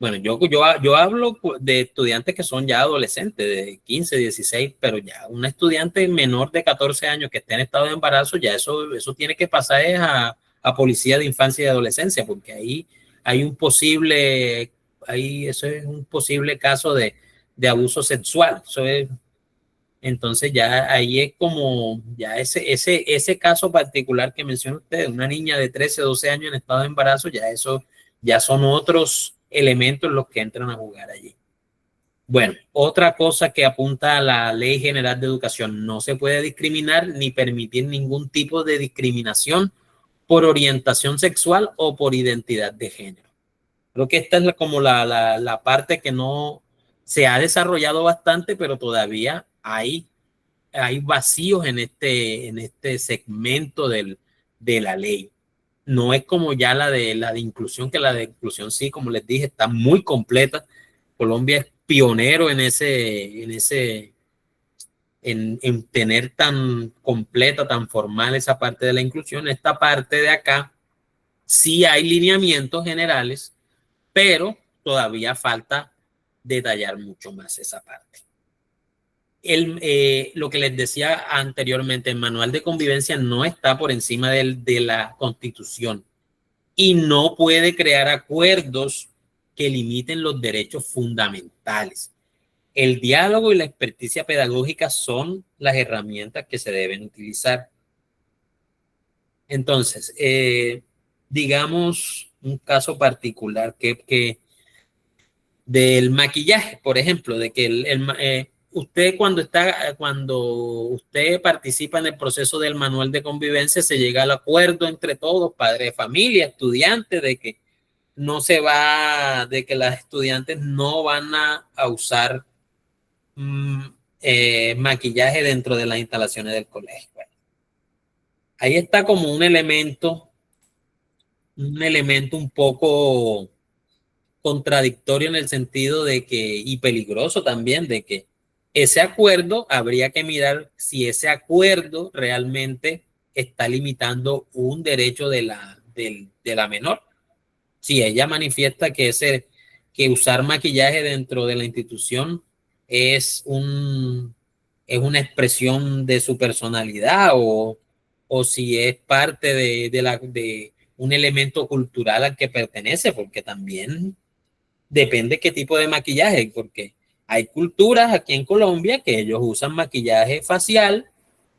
Speaker 1: bueno, yo hablo de estudiantes que son ya adolescentes, de 15 16, pero ya una estudiante menor de 14 años que esté en estado de embarazo, ya eso tiene que pasar es a policía de infancia y adolescencia, porque ahí hay un posible, ahí eso es un posible caso de abuso sexual. Eso es, entonces ya ahí es como, ya ese caso particular que menciona usted, una niña de 13 12 años en estado de embarazo, ya eso, ya son otros elementos los que entran a jugar allí. Bueno, otra cosa que apunta a la Ley General de Educación, no se puede discriminar ni permitir ningún tipo de discriminación por orientación sexual o por identidad de género. Creo que esta es como la parte que no se ha desarrollado bastante, pero todavía hay vacíos en este segmento de la ley. No es como ya la de inclusión, que la de inclusión sí, como les dije, está muy completa. Colombia es pionero en tener tan completa, tan formal esa parte de la inclusión. Esta parte de acá sí hay lineamientos generales, pero todavía falta detallar mucho más esa parte. Lo que les decía anteriormente, el manual de convivencia no está por encima de la Constitución y no puede crear acuerdos que limiten los derechos fundamentales. El diálogo y la experticia pedagógica son las herramientas que se deben utilizar. Entonces, digamos un caso particular que del maquillaje, por ejemplo, de que usted cuando usted participa en el proceso del manual de convivencia, se llega al acuerdo entre todos, padres de familia, estudiantes, de que no se va, de que las estudiantes no van a usar mm, maquillaje dentro de las instalaciones del colegio. Bueno, ahí está como un elemento un poco contradictorio en el sentido de que, y peligroso también, de que ese acuerdo habría que mirar si ese acuerdo realmente está limitando un derecho de la menor. Si ella manifiesta que usar maquillaje dentro de la institución es es una expresión de su personalidad o si es parte de un elemento cultural al que pertenece, porque también depende qué tipo de maquillaje, porque hay culturas aquí en Colombia que ellos usan maquillaje facial,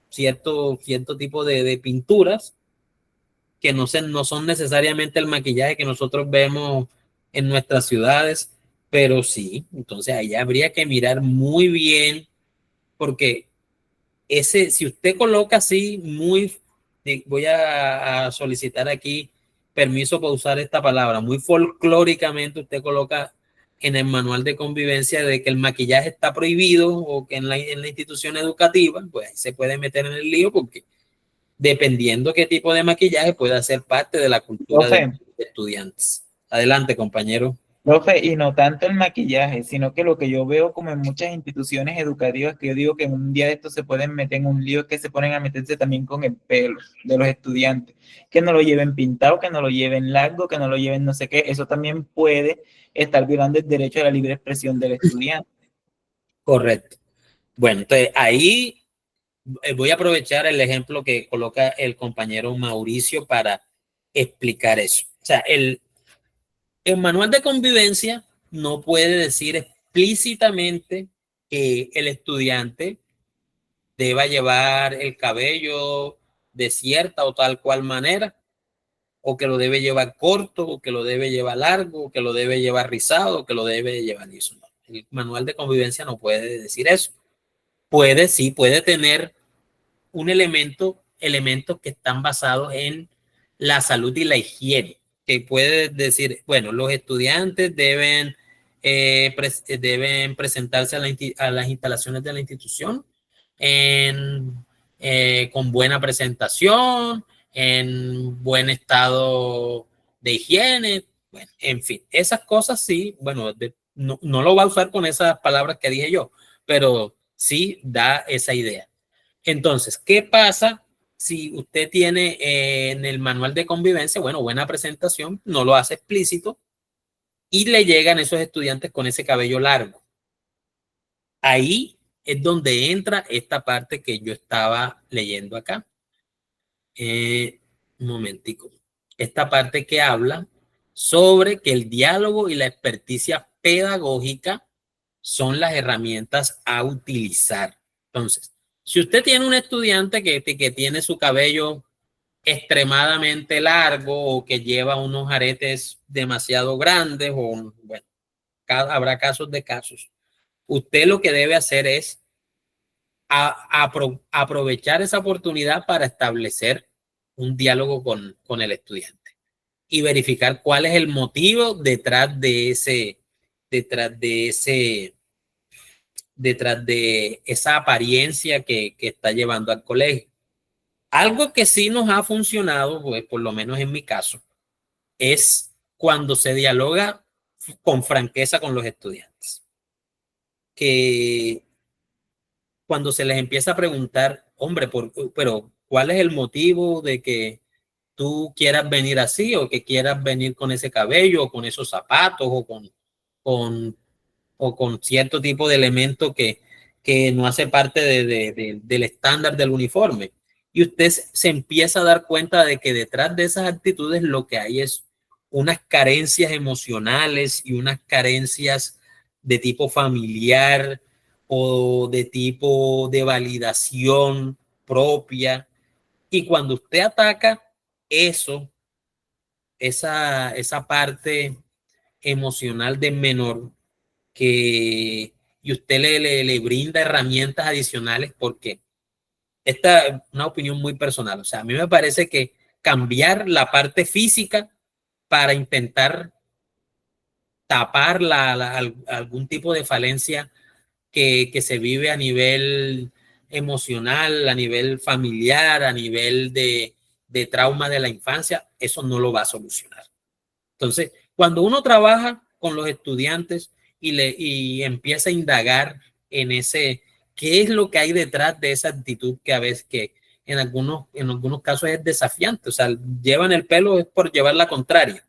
Speaker 1: cierto tipo de pinturas, que no son necesariamente el maquillaje que nosotros vemos en nuestras ciudades, pero sí, entonces ahí habría que mirar muy bien, porque si usted coloca así voy a solicitar aquí permiso para usar esta palabra, muy folclóricamente usted coloca en el manual de convivencia de que el maquillaje está prohibido o que en la institución educativa, pues ahí se puede meter en el lío porque dependiendo qué tipo de maquillaje puede ser parte de la cultura de
Speaker 5: Profe,
Speaker 1: los estudiantes. Adelante, compañero.
Speaker 5: profe, y no tanto el maquillaje, sino que lo que yo veo como en muchas instituciones educativas, que yo digo que en un día de esto se pueden meter en un lío, que se ponen a meterse también con el pelo de los estudiantes, que no lo lleven pintado, que no lo lleven largo, que no lo lleven no sé qué, eso también puede estar violando el derecho a la libre expresión del estudiante.
Speaker 1: Correcto. Bueno, entonces ahí voy a aprovechar el ejemplo que coloca el compañero Mauricio para explicar eso. O sea, el manual de convivencia no puede decir explícitamente que el estudiante deba llevar el cabello de cierta o tal cual manera, o que lo debe llevar corto, o que lo debe llevar largo, o que lo debe llevar rizado, o que lo debe llevar liso. No. El manual de convivencia no puede decir eso. Sí, puede tener elementos que están basados en la salud y la higiene, que puede decir, bueno, los estudiantes deben presentarse a las instalaciones de la institución con buena presentación, en buen estado de higiene, bueno, en fin, esas cosas sí, bueno, no lo va a usar con esas palabras que dije yo, pero sí da esa idea. Entonces, ¿qué pasa si usted tiene en el manual de convivencia, bueno, buena presentación, no lo hace explícito y le llegan esos estudiantes con ese cabello largo? Ahí es donde entra esta parte que yo estaba leyendo acá. Un momentico. Esta parte que habla sobre que el diálogo y la experticia pedagógica son las herramientas a utilizar. Entonces, si usted tiene un estudiante que tiene su cabello extremadamente largo o que lleva unos aretes demasiado grandes, o bueno, habrá casos de casos. Usted lo que debe hacer es aprovechar esa oportunidad para establecer un diálogo con el estudiante y verificar cuál es el motivo detrás de esa apariencia que está llevando al colegio. Algo que sí nos ha funcionado, pues, por lo menos en mi caso, es cuando se dialoga con franqueza con los estudiantes. Que cuando se les empieza a preguntar, hombre, pero ¿cuál es el motivo de que tú quieras venir así, o que quieras venir con ese cabello o con esos zapatos con, o con cierto tipo de elemento que no hace parte del estándar del uniforme? Y usted se empieza a dar cuenta de que detrás de esas actitudes lo que hay es unas carencias emocionales y unas carencias de tipo familiar o de tipo de validación propia. Y cuando usted ataca eso, esa parte emocional del menor, y usted le brinda herramientas adicionales, porque esta es una opinión muy personal. O sea, a mí me parece que cambiar la parte física para intentar tapar algún tipo de falencia que se vive a nivel emocional, a nivel familiar, a nivel de trauma de la infancia, eso no lo va a solucionar. Entonces, cuando uno trabaja con los estudiantes y empieza a indagar en qué es lo que hay detrás de esa actitud que a veces que en algunos casos es desafiante, o sea, llevan el pelo es por llevar la contraria.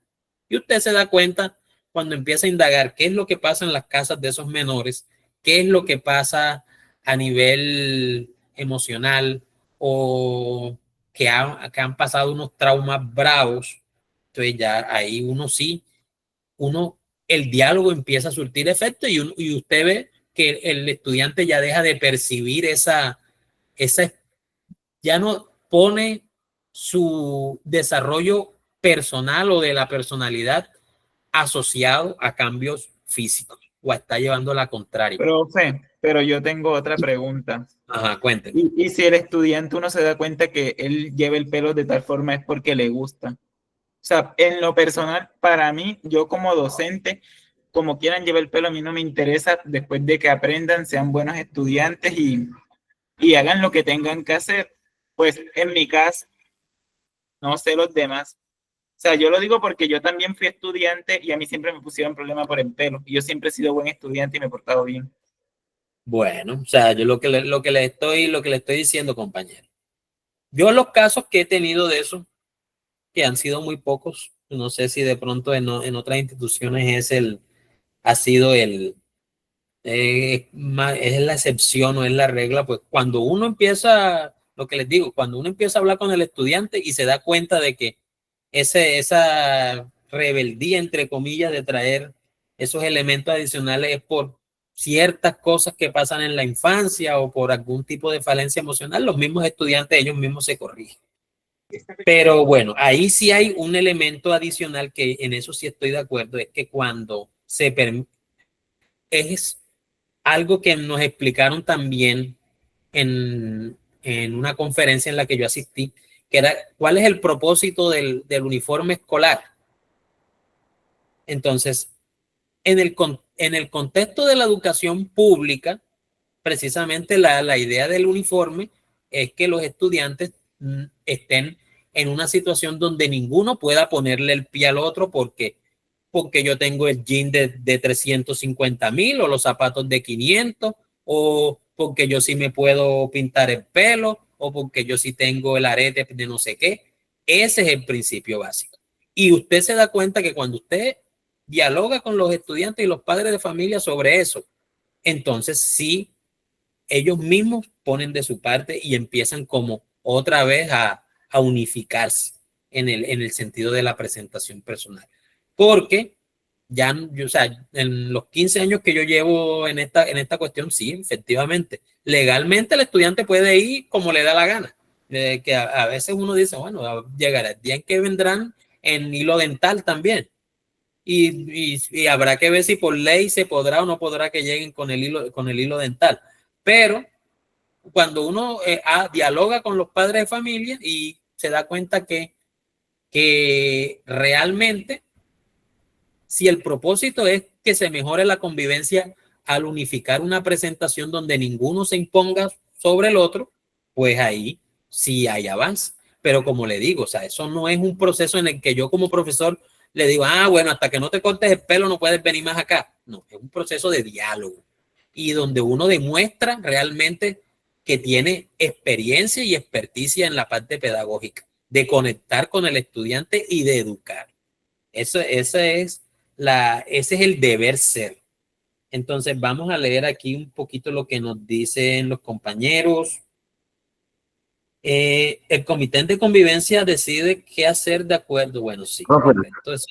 Speaker 1: Y usted se da cuenta cuando empieza a indagar qué es lo que pasa en las casas de esos menores, qué es lo que pasa a nivel emocional, o que han pasado unos traumas bravos. Entonces ya ahí el diálogo empieza a surtir efecto, y usted ve que el estudiante ya deja de percibir ya no pone su desarrollo personal o de la personalidad asociado a cambios físicos, o está llevando la contraria.
Speaker 5: Profe, pero yo tengo otra pregunta.
Speaker 1: Ajá, cuénteme.
Speaker 5: Y si el estudiante uno se da cuenta que él lleva el pelo de tal forma es porque le gusta. O sea, en lo personal, para mí, yo como docente, como quieran llevar el pelo, a mí no me interesa, después de que aprendan, sean buenos estudiantes y hagan lo que tengan que hacer. Pues en mi caso, no sé los demás. O sea, yo lo digo porque yo también fui estudiante y a mí siempre me pusieron problema por el pelo. Y yo siempre he sido buen estudiante y me he portado bien.
Speaker 1: Bueno, o sea, yo lo que le estoy diciendo, compañero. Yo los casos que he tenido de eso, que han sido muy pocos, no sé si de pronto en otras instituciones ha sido Es la excepción o es la regla, pues cuando uno empieza, lo que les digo, cuando uno empieza a hablar con el estudiante y se da cuenta de que esa rebeldía, entre comillas, de traer esos elementos adicionales es por ciertas cosas que pasan en la infancia o por algún tipo de falencia emocional, los mismos estudiantes ellos mismos se corrigen. Pero bueno, ahí sí hay un elemento adicional que en eso sí estoy de acuerdo, es que cuando se permite, es algo que nos explicaron también en una conferencia en la que yo asistí, que era cuál es el propósito del uniforme escolar. Entonces, en el contexto de la educación pública, precisamente la idea del uniforme es que los estudiantes estén en una situación donde ninguno pueda ponerle el pie al otro porque yo tengo el jean de 350,000 o los zapatos de 500 o porque yo sí me puedo pintar el pelo o porque yo sí tengo el arete de no sé qué. Ese es el principio básico. Y usted se da cuenta que cuando usted dialoga con los estudiantes y los padres de familia sobre eso, entonces sí, ellos mismos ponen de su parte y empiezan como otra vez a unificarse en el sentido de la presentación personal. Porque ya, o sea, en los 15 años que yo llevo en esta cuestión, sí, efectivamente, legalmente el estudiante puede ir como le da la gana. Que a veces uno dice, bueno, llegará el día en que vendrán en hilo dental también. Y habrá que ver si por ley se podrá o no podrá que lleguen con el hilo dental. Pero cuando uno dialoga con los padres de familia y se da cuenta que realmente, si el propósito es que se mejore la convivencia al unificar una presentación donde ninguno se imponga sobre el otro, pues ahí sí hay avance. Pero como le digo, o sea, eso no es un proceso en el que yo como profesor le digo, bueno, hasta que no te cortes el pelo no puedes venir más acá. No, es un proceso de diálogo y donde uno demuestra realmente que tiene experiencia y experticia en la parte pedagógica, de conectar con el estudiante y de educar. Ese es el deber ser. Entonces vamos a leer aquí un poquito lo que nos dicen los compañeros. El comité de convivencia decide qué hacer de acuerdo. Bueno, sí. Entonces,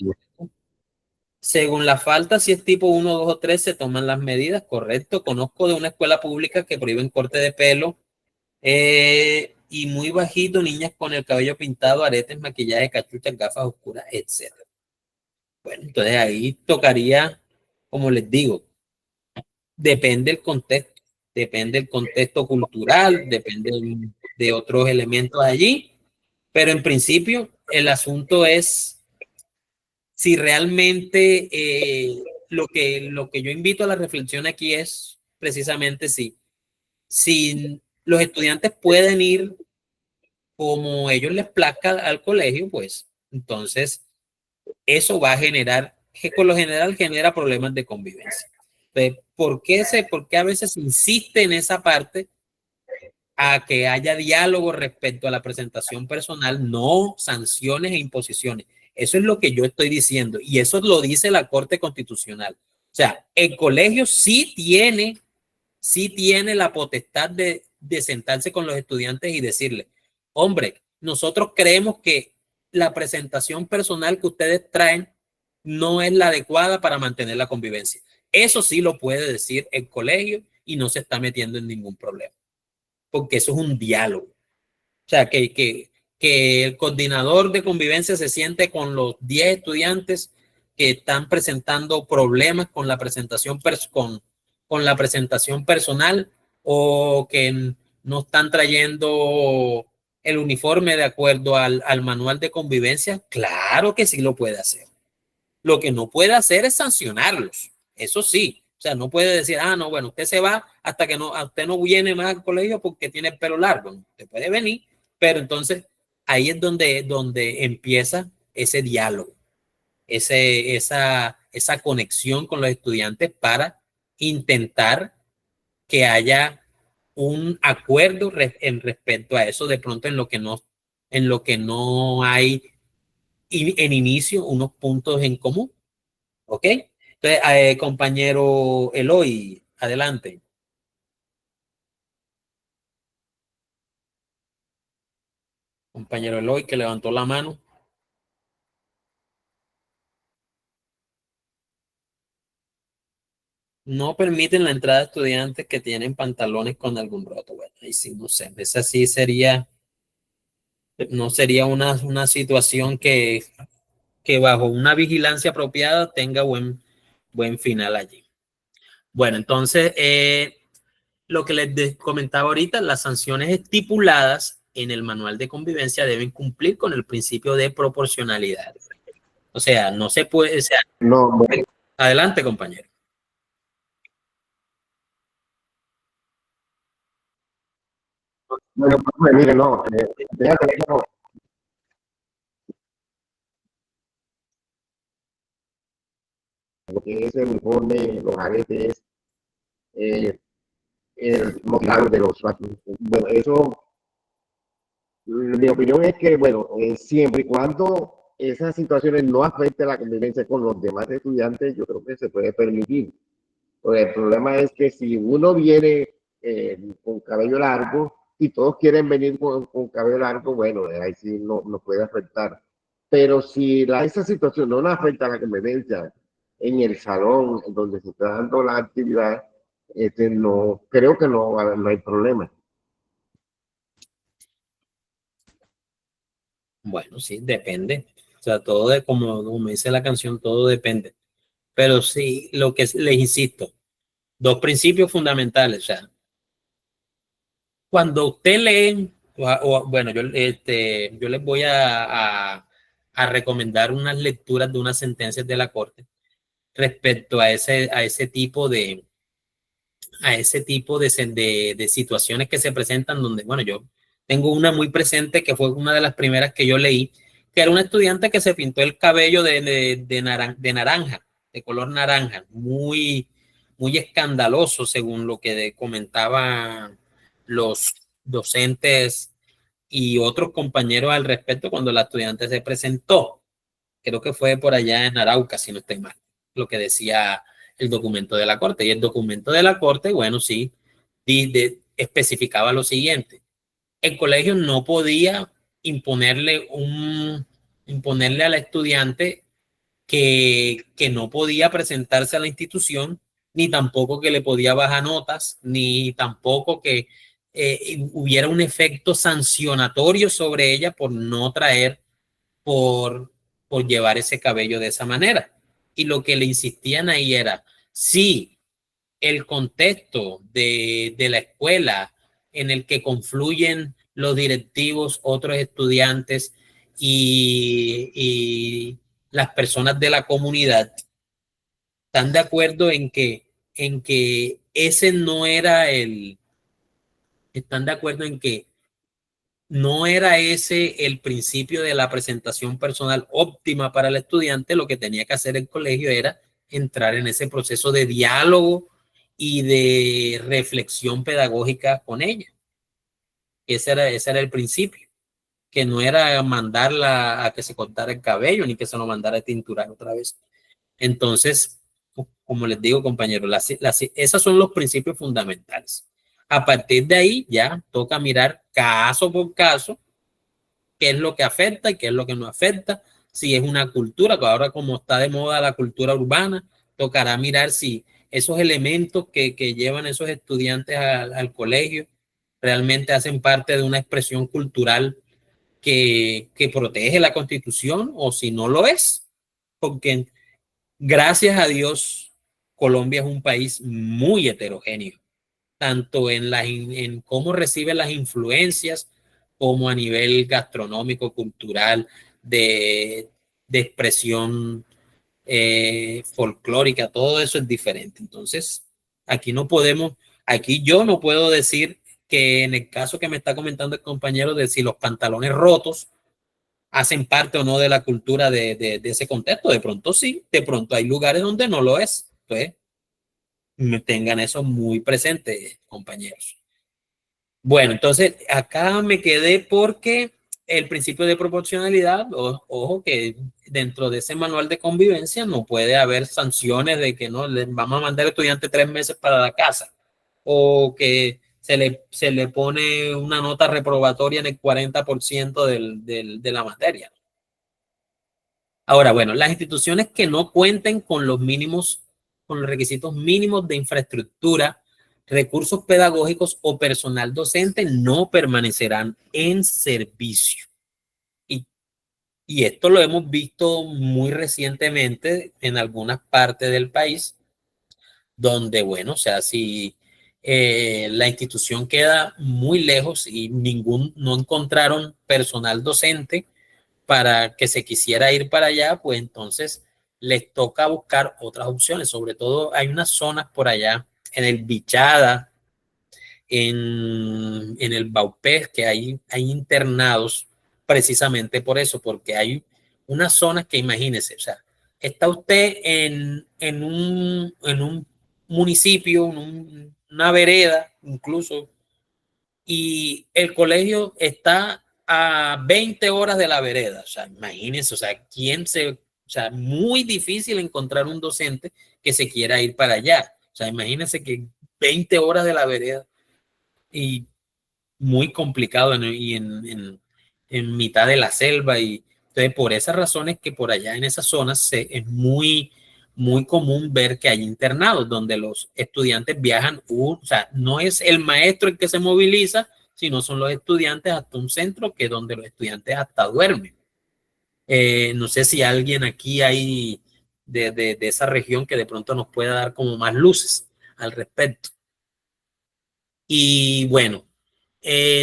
Speaker 1: según la falta, si es tipo 1, 2 o 3, se toman las medidas, correcto. Conozco de una escuela pública que prohíben corte de pelo y muy bajito, niñas con el cabello pintado, aretes, maquillaje, cachuchas, gafas oscuras, etc. Bueno, entonces ahí tocaría, como les digo, depende del contexto cultural, depende de otros elementos allí, pero en principio el asunto es si realmente lo que yo invito a la reflexión aquí es precisamente si los estudiantes pueden ir como ellos les plazca al colegio, pues entonces eso va a generar, que por lo general genera problemas de convivencia. Entonces, ¿por qué a veces se insiste en esa parte a que haya diálogo respecto a la presentación personal, no sanciones e imposiciones? Eso es lo que yo estoy diciendo y eso lo dice la Corte Constitucional. O sea, el colegio sí tiene la potestad de sentarse con los estudiantes y decirle, hombre, nosotros creemos que la presentación personal que ustedes traen no es la adecuada para mantener la convivencia. Eso sí lo puede decir el colegio y no se está metiendo en ningún problema, porque eso es un diálogo. O sea, que el coordinador de convivencia se siente con los 10 estudiantes que están presentando problemas con la presentación con la presentación personal o que no están trayendo el uniforme de acuerdo al manual de convivencia. Claro que sí lo puede hacer. Lo que no puede hacer es sancionarlos. Eso sí. O sea, no puede decir, no, bueno, usted se va hasta que usted no viene más al colegio porque tiene el pelo largo. Usted puede venir, pero entonces ahí es donde empieza ese diálogo, esa conexión con los estudiantes para intentar que haya un acuerdo en respecto a eso, de pronto en lo que no hay en inicio unos puntos en común. ¿Ok? Entonces, compañero Eloy, Adelante. Compañero Eloy, que levantó la mano. No permiten la entrada de estudiantes que tienen pantalones con algún roto. Bueno, ahí sí, no sé. Esa sí sería, no sería una situación que bajo una vigilancia apropiada tenga buen final allí. Bueno, entonces, lo que les comentaba ahorita, las sanciones estipuladas en el manual de convivencia deben cumplir con el principio de proporcionalidad. O sea, no se puede, o sea,
Speaker 6: No,
Speaker 1: adelante, compañero.
Speaker 6: bueno, pues, mire, no, no, lo que es el uniforme, los aretes, eh, el modelado de los bueno, eso, mi opinión es que, bueno, siempre y cuando esas situaciones no afecten la convivencia con los demás estudiantes, yo creo que se puede permitir. Pues el problema es que si uno viene con cabello largo y todos quieren venir con cabello largo, bueno, ahí sí no puede afectar. Pero si esa situación no nos afecta a la convivencia en el salón donde se está dando la actividad, no, creo que no hay problema.
Speaker 1: Bueno, sí, depende. O sea, todo de, como dice la canción, todo depende. Pero sí, lo que les insisto, dos principios fundamentales. O sea, cuando usted lee, bueno, yo les voy a recomendar unas lecturas de unas sentencias de la Corte respecto a ese tipo de situaciones que se presentan donde, bueno, yo tengo una muy presente que fue una de las primeras que yo leí, que era una estudiante que se pintó el cabello de naranja, de color naranja, muy escandaloso según lo que comentaban los docentes y otros compañeros al respecto cuando la estudiante se presentó. Creo que fue por allá en Arauca, si no estoy mal, lo que decía el documento de la Corte. Y el documento de la Corte, bueno, sí, especificaba lo siguiente. El colegio no podía imponerle a la estudiante que no podía presentarse a la institución, ni tampoco que le podía bajar notas, ni tampoco que hubiera un efecto sancionatorio sobre ella por no traer, por, por llevar ese cabello de esa manera. Y lo que le insistían ahí era, sí, el contexto de la escuela en el que confluyen los directivos, otros estudiantes y las personas de la comunidad están de acuerdo en que ese no era están de acuerdo en que no era ese el principio de la presentación personal óptima para el estudiante. Lo que tenía que hacer el colegio era entrar en ese proceso de diálogo y de reflexión pedagógica con ella. Ese era el principio, que no era mandarla a que se cortara el cabello ni que se lo mandara a tinturar otra vez. Entonces, como les digo, compañeros, esos son los principios fundamentales. A partir de ahí ya toca mirar caso por caso qué es lo que afecta y qué es lo que no afecta. Si es una cultura, que ahora como está de moda la cultura urbana, tocará mirar si esos elementos que llevan esos estudiantes al colegio realmente hacen parte de una expresión cultural que protege la Constitución o si no lo es. Porque gracias a Dios, Colombia es un país muy heterogéneo, tanto en cómo recibe las influencias como a nivel gastronómico, cultural, de expresión folclórica, todo eso es diferente. Entonces, aquí yo no puedo decir que en el caso que me está comentando el compañero de si los pantalones rotos hacen parte o no de la cultura de ese contexto. De pronto sí, de pronto hay lugares donde no lo es. Pues tengan eso muy presente, compañeros. Bueno, entonces acá me quedé porque el principio de proporcionalidad, ojo que dentro de ese manual de convivencia no puede haber sanciones de que no le vamos a mandar al estudiante 3 meses para la casa, o que se le pone una nota reprobatoria en el 40% de la materia. Ahora, bueno, las instituciones que no cuenten con los mínimos, con los requisitos mínimos de infraestructura, recursos pedagógicos o personal docente no permanecerán en servicio. Y esto lo hemos visto muy recientemente en algunas partes del país, donde, bueno, o sea, si la institución queda muy lejos y no encontraron personal docente para que se quisiera ir para allá, pues entonces les toca buscar otras opciones. Sobre todo hay unas zonas por allá en el Bichada, en el Baupés, que hay internados precisamente por eso, porque hay unas zonas que imagínese, o sea, está usted en un municipio, en una vereda incluso, y el colegio está a 20 horas de la vereda. O sea, imagínense, o sea, o sea, muy difícil encontrar un docente que se quiera ir para allá. O sea, imagínense que 20 horas de la vereda y muy complicado en mitad de la selva. Y entonces, por esas razones que por allá en esas zonas es muy común ver que hay internados donde los estudiantes viajan, o sea, no es el maestro el que se moviliza, sino son los estudiantes hasta un centro que donde los estudiantes hasta duermen. No sé si alguien aquí hay de esa región que de pronto nos pueda dar como más luces al respecto. Y bueno,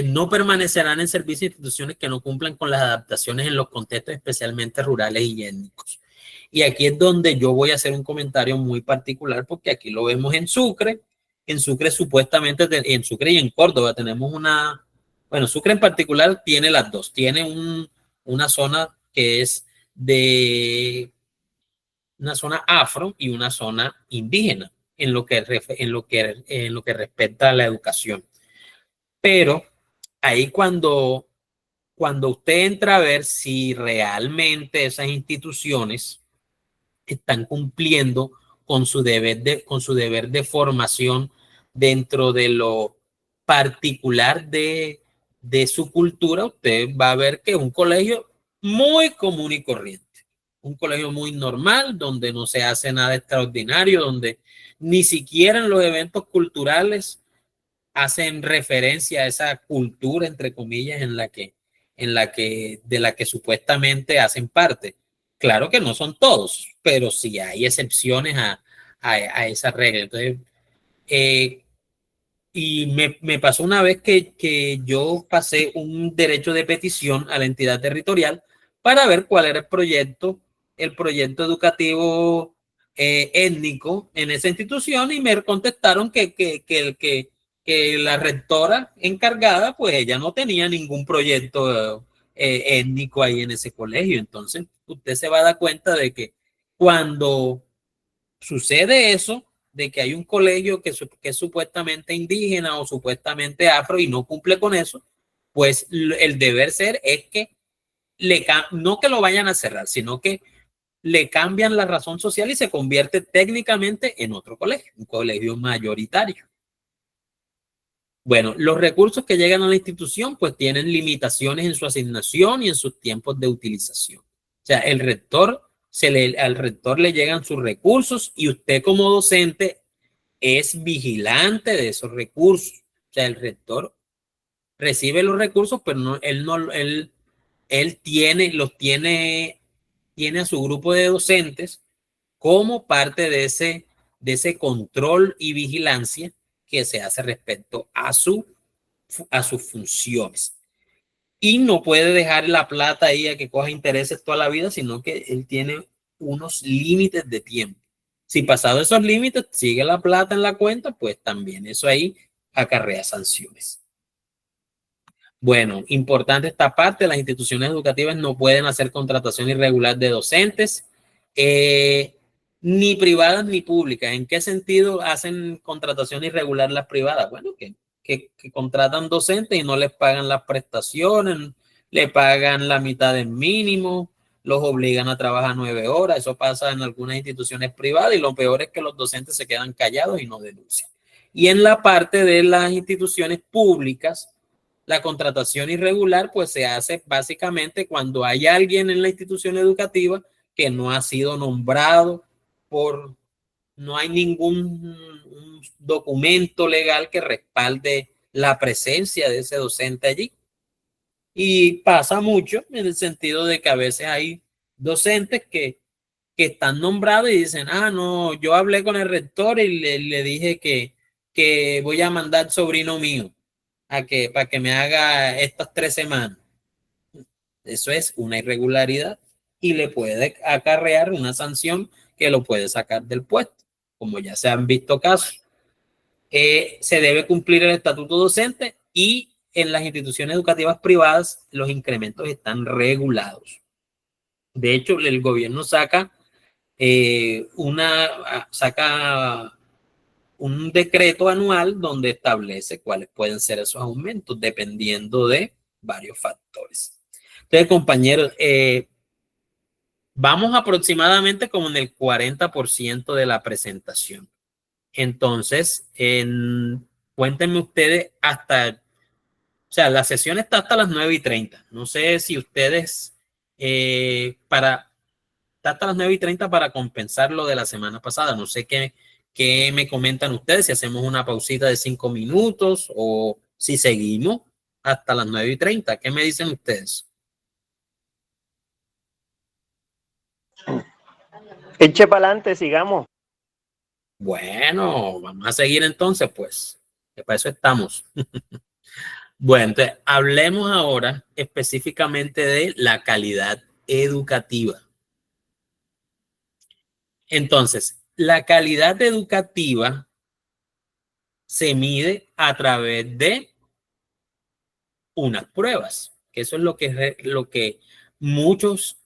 Speaker 1: no permanecerán en servicio instituciones que no cumplan con las adaptaciones en los contextos especialmente rurales y étnicos. Y aquí es donde yo voy a hacer un comentario muy particular, porque aquí lo vemos en Sucre. En Sucre supuestamente, en Sucre y en Córdoba tenemos bueno, Sucre en particular tiene las dos. Tiene una zona que es de una zona afro y una zona indígena en lo que respecta a la educación. Pero ahí cuando usted entra a ver si realmente esas instituciones están cumpliendo con su deber de formación dentro de lo particular de su cultura, usted va a ver que es un colegio muy común y corriente, un colegio muy normal, donde no se hace nada extraordinario, donde ni siquiera en los eventos culturales hacen referencia a esa cultura, entre comillas, de la que supuestamente hacen parte. Claro que no son todos, pero sí hay excepciones a esa regla. Entonces, y me pasó una vez que yo pasé un derecho de petición a la entidad territorial para ver cuál era el proyecto educativo étnico en esa institución, y me contestaron que la rectora encargada, pues ella no tenía ningún proyecto étnico ahí en ese colegio. Entonces, usted se va a dar cuenta de que cuando sucede eso, de que hay un colegio que es supuestamente indígena o supuestamente afro y no cumple con eso, pues el deber ser es que no que lo vayan a cerrar, sino que le cambian la razón social y se convierte técnicamente en otro colegio, un colegio mayoritario. Bueno, los recursos que llegan a la institución pues tienen limitaciones en su asignación y en sus tiempos de utilización. O sea, al rector le llegan sus recursos y usted como docente es vigilante de esos recursos. O sea, el rector recibe los recursos, pero él tiene a su grupo de docentes como parte de ese control y vigilancia que se hace respecto a sus funciones. Y no puede dejar la plata ahí a que coja intereses toda la vida, sino que él tiene unos límites de tiempo. Si pasado esos límites sigue la plata en la cuenta, pues también eso ahí acarrea sanciones. Bueno, importante esta parte, las instituciones educativas no pueden hacer contratación irregular de docentes, ni privadas ni públicas. ¿En qué sentido hacen contratación irregular las privadas? Bueno, que contratan docentes y no les pagan las prestaciones, le pagan la mitad del mínimo, los obligan a trabajar 9 horas. Eso pasa en algunas instituciones privadas y lo peor es que los docentes se quedan callados y no denuncian. Y en la parte de las instituciones públicas, la contratación irregular pues se hace básicamente cuando hay alguien en la institución educativa que no ha sido nombrado no hay ningún documento legal que respalde la presencia de ese docente allí. Y pasa mucho en el sentido de que a veces hay docentes que están nombrados y dicen, no, yo hablé con el rector y le dije que voy a mandar sobrino mío para que me haga estas 3 semanas. Eso es una irregularidad y le puede acarrear una sanción que lo puede sacar del puesto, como ya se han visto casos. Se debe cumplir el estatuto docente y en las instituciones educativas privadas los incrementos están regulados. De hecho, el gobierno saca un decreto anual donde establece cuáles pueden ser esos aumentos dependiendo de varios factores. Entonces, compañeros, vamos aproximadamente como en el 40% de la presentación. Entonces, cuéntenme ustedes o sea, la sesión está hasta las 9:30. No sé si ustedes, está hasta las 9:30 para compensar lo de la semana pasada. No sé qué me comentan ustedes, si hacemos una pausita de 5 minutos o si seguimos hasta las 9:30. ¿Qué me dicen ustedes?
Speaker 7: Eche para adelante, sigamos.
Speaker 1: Bueno, vamos a seguir entonces, pues, que para eso estamos. Bueno, entonces hablemos ahora específicamente de la calidad educativa. Entonces, la calidad educativa se mide a través de unas pruebas, que eso es lo que muchos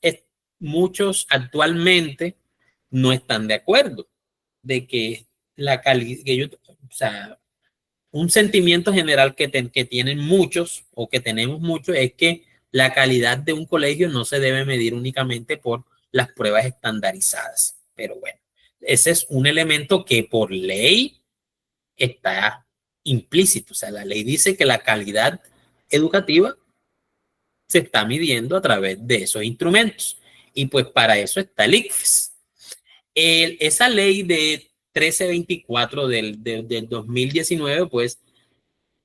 Speaker 1: actualmente no están de acuerdo, de que la calidad, o sea, un sentimiento general que tienen muchos o que tenemos muchos es que la calidad de un colegio no se debe medir únicamente por las pruebas estandarizadas. Pero bueno, ese es un elemento que por ley está implícito. O sea, la ley dice que la calidad educativa se está midiendo a través de esos instrumentos. Y pues para eso está el ICFES. Esa ley de 1324 del 2019, pues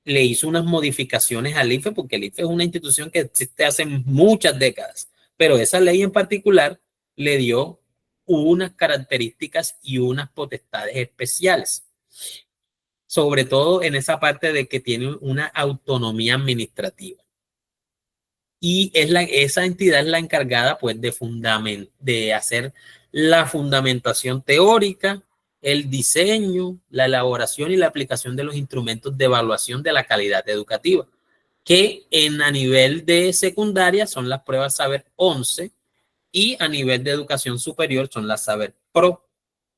Speaker 1: le hizo unas modificaciones al IFE, porque el IFE es una institución que existe hace muchas décadas, pero esa ley en particular le dio unas características y unas potestades especiales, sobre todo en esa parte de que tiene una autonomía administrativa. Y esa entidad es la encargada pues de hacer la fundamentación teórica, el diseño, la elaboración y la aplicación de los instrumentos de evaluación de la calidad educativa, que a nivel de secundaria son las pruebas Saber 11 y a nivel de educación superior son las Saber Pro.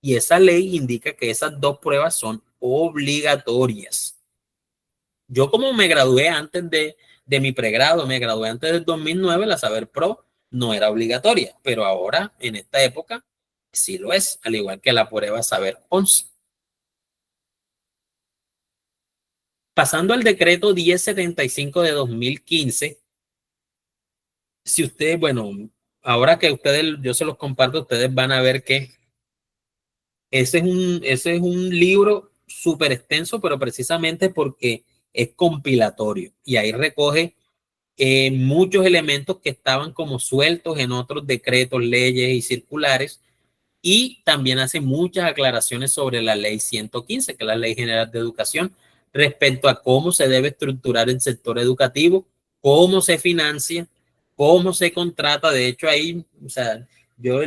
Speaker 1: Y esa ley indica que esas 2 pruebas son obligatorias. Yo como me gradué antes de mi pregrado, me gradué antes del 2009, la Saber Pro no era obligatoria, pero ahora, en esta época, sí lo es, al igual que la prueba Saber 11. Pasando al decreto 1075 de 2015, si ustedes, bueno, ahora que yo se los comparto, ustedes van a ver que ese es un libro súper extenso, pero precisamente porque es compilatorio y ahí recoge muchos elementos que estaban como sueltos en otros decretos, leyes y circulares, y también hace muchas aclaraciones sobre la ley 115, que es la Ley General de Educación, respecto a cómo se debe estructurar el sector educativo, cómo se financia, cómo se contrata. De hecho, ahí, o sea, yo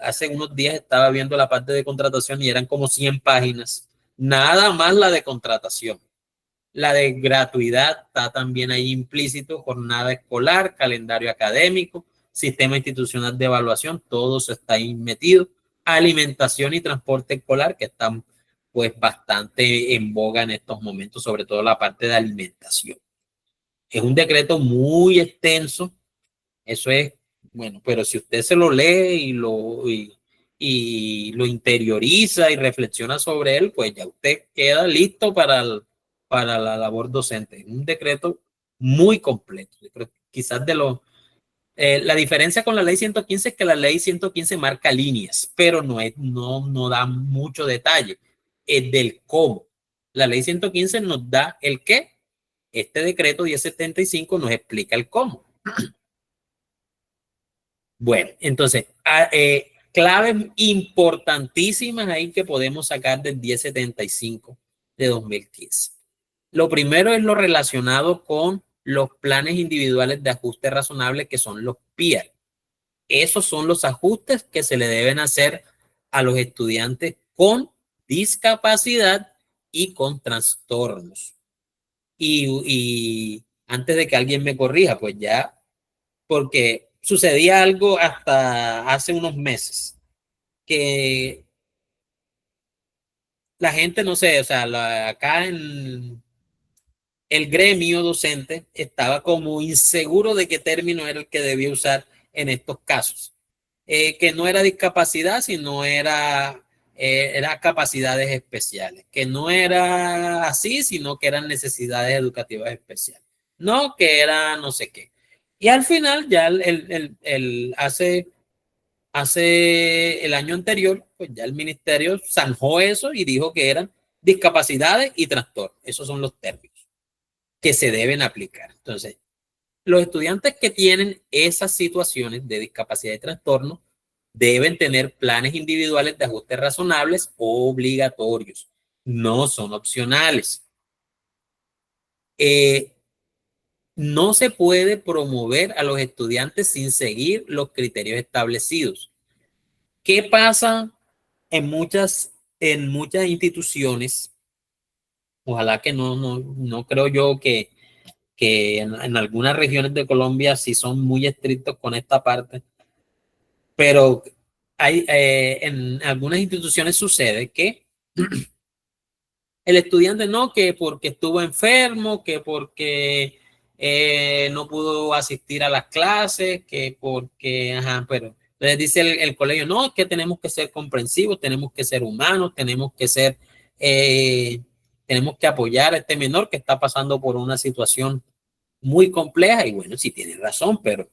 Speaker 1: hace unos días estaba viendo la parte de contratación y eran como 100 páginas, nada más la de contratación. La de gratuidad está también ahí implícito, jornada escolar, calendario académico, sistema institucional de evaluación, todo eso está ahí metido. Alimentación y transporte escolar, que están pues bastante en boga en estos momentos, sobre todo la parte de alimentación. Es un decreto muy extenso, eso es, bueno, pero si usted se lo lee y lo interioriza y reflexiona sobre él, pues ya usted queda listo para la labor docente. Es un decreto muy completo. Yo creo que quizás la diferencia con la ley 115 es que la ley 115 marca líneas, pero no da mucho detalle. Es del cómo. La ley 115 nos da el qué. Este decreto 1075 nos explica el cómo. Bueno, entonces, claves importantísimas ahí que podemos sacar del 1075 de 2015. Lo primero es lo relacionado con los planes individuales de ajuste razonable, que son los PIAR. Esos son los ajustes que se le deben hacer a los estudiantes con discapacidad y con trastornos. Y antes de que alguien me corrija, pues ya, porque sucedía algo hasta hace unos meses, que la gente, no sé, o sea, acá en el gremio docente estaba como inseguro de qué término era el que debía usar en estos casos. Que no era discapacidad, sino era capacidades especiales, que no era así, sino que eran necesidades educativas especiales, no que era no sé qué. Y al final, ya hace el año anterior, pues ya el ministerio zanjó eso y dijo que eran discapacidades y trastornos. Esos son los términos que se deben aplicar. Entonces, los estudiantes que tienen esas situaciones de discapacidad y trastorno deben tener planes individuales de ajustes razonables obligatorios. No son opcionales. No se puede promover a los estudiantes sin seguir los criterios establecidos. ¿Qué pasa en muchas instituciones? Ojalá que no creo yo que en algunas regiones de Colombia sí son muy estrictos con esta parte, pero en algunas instituciones sucede que el estudiante no, que porque estuvo enfermo, que porque no pudo asistir a las clases, que porque, ajá, pero entonces dice el colegio, no, es que tenemos que ser comprensivos, tenemos que ser humanos, eh, tenemos que apoyar a este menor que está pasando por una situación muy compleja, y bueno, sí tiene razón, pero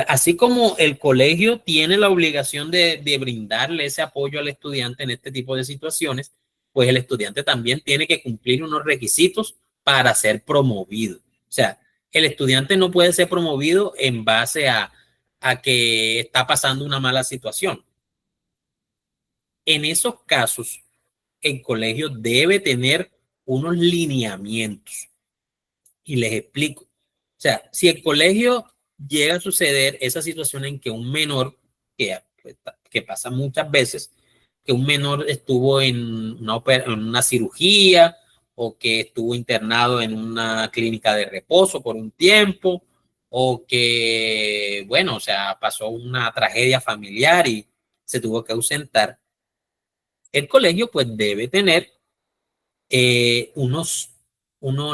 Speaker 1: así como el colegio tiene la obligación de brindarle ese apoyo al estudiante en este tipo de situaciones, pues el estudiante también tiene que cumplir unos requisitos para ser promovido. O sea, el estudiante no puede ser promovido en base a que está pasando una mala situación. En esos casos, el colegio debe tener unos lineamientos. Y les explico. O sea, si el colegio llega a suceder esa situación en que un menor, que pasa muchas veces, que un menor estuvo en una cirugía o que estuvo internado en una clínica de reposo por un tiempo, o que, bueno, o sea, pasó una tragedia familiar y se tuvo que ausentar, el colegio pues debe tener unos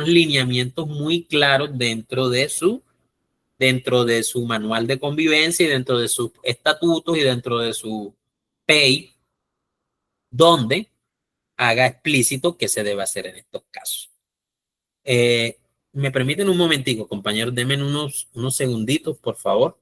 Speaker 1: lineamientos muy claros dentro de su manual de convivencia y dentro de sus estatutos y dentro de su PEI, donde haga explícito qué se debe hacer en estos casos. ¿Me permiten un momentico, compañeros? Denme unos segunditos, por favor.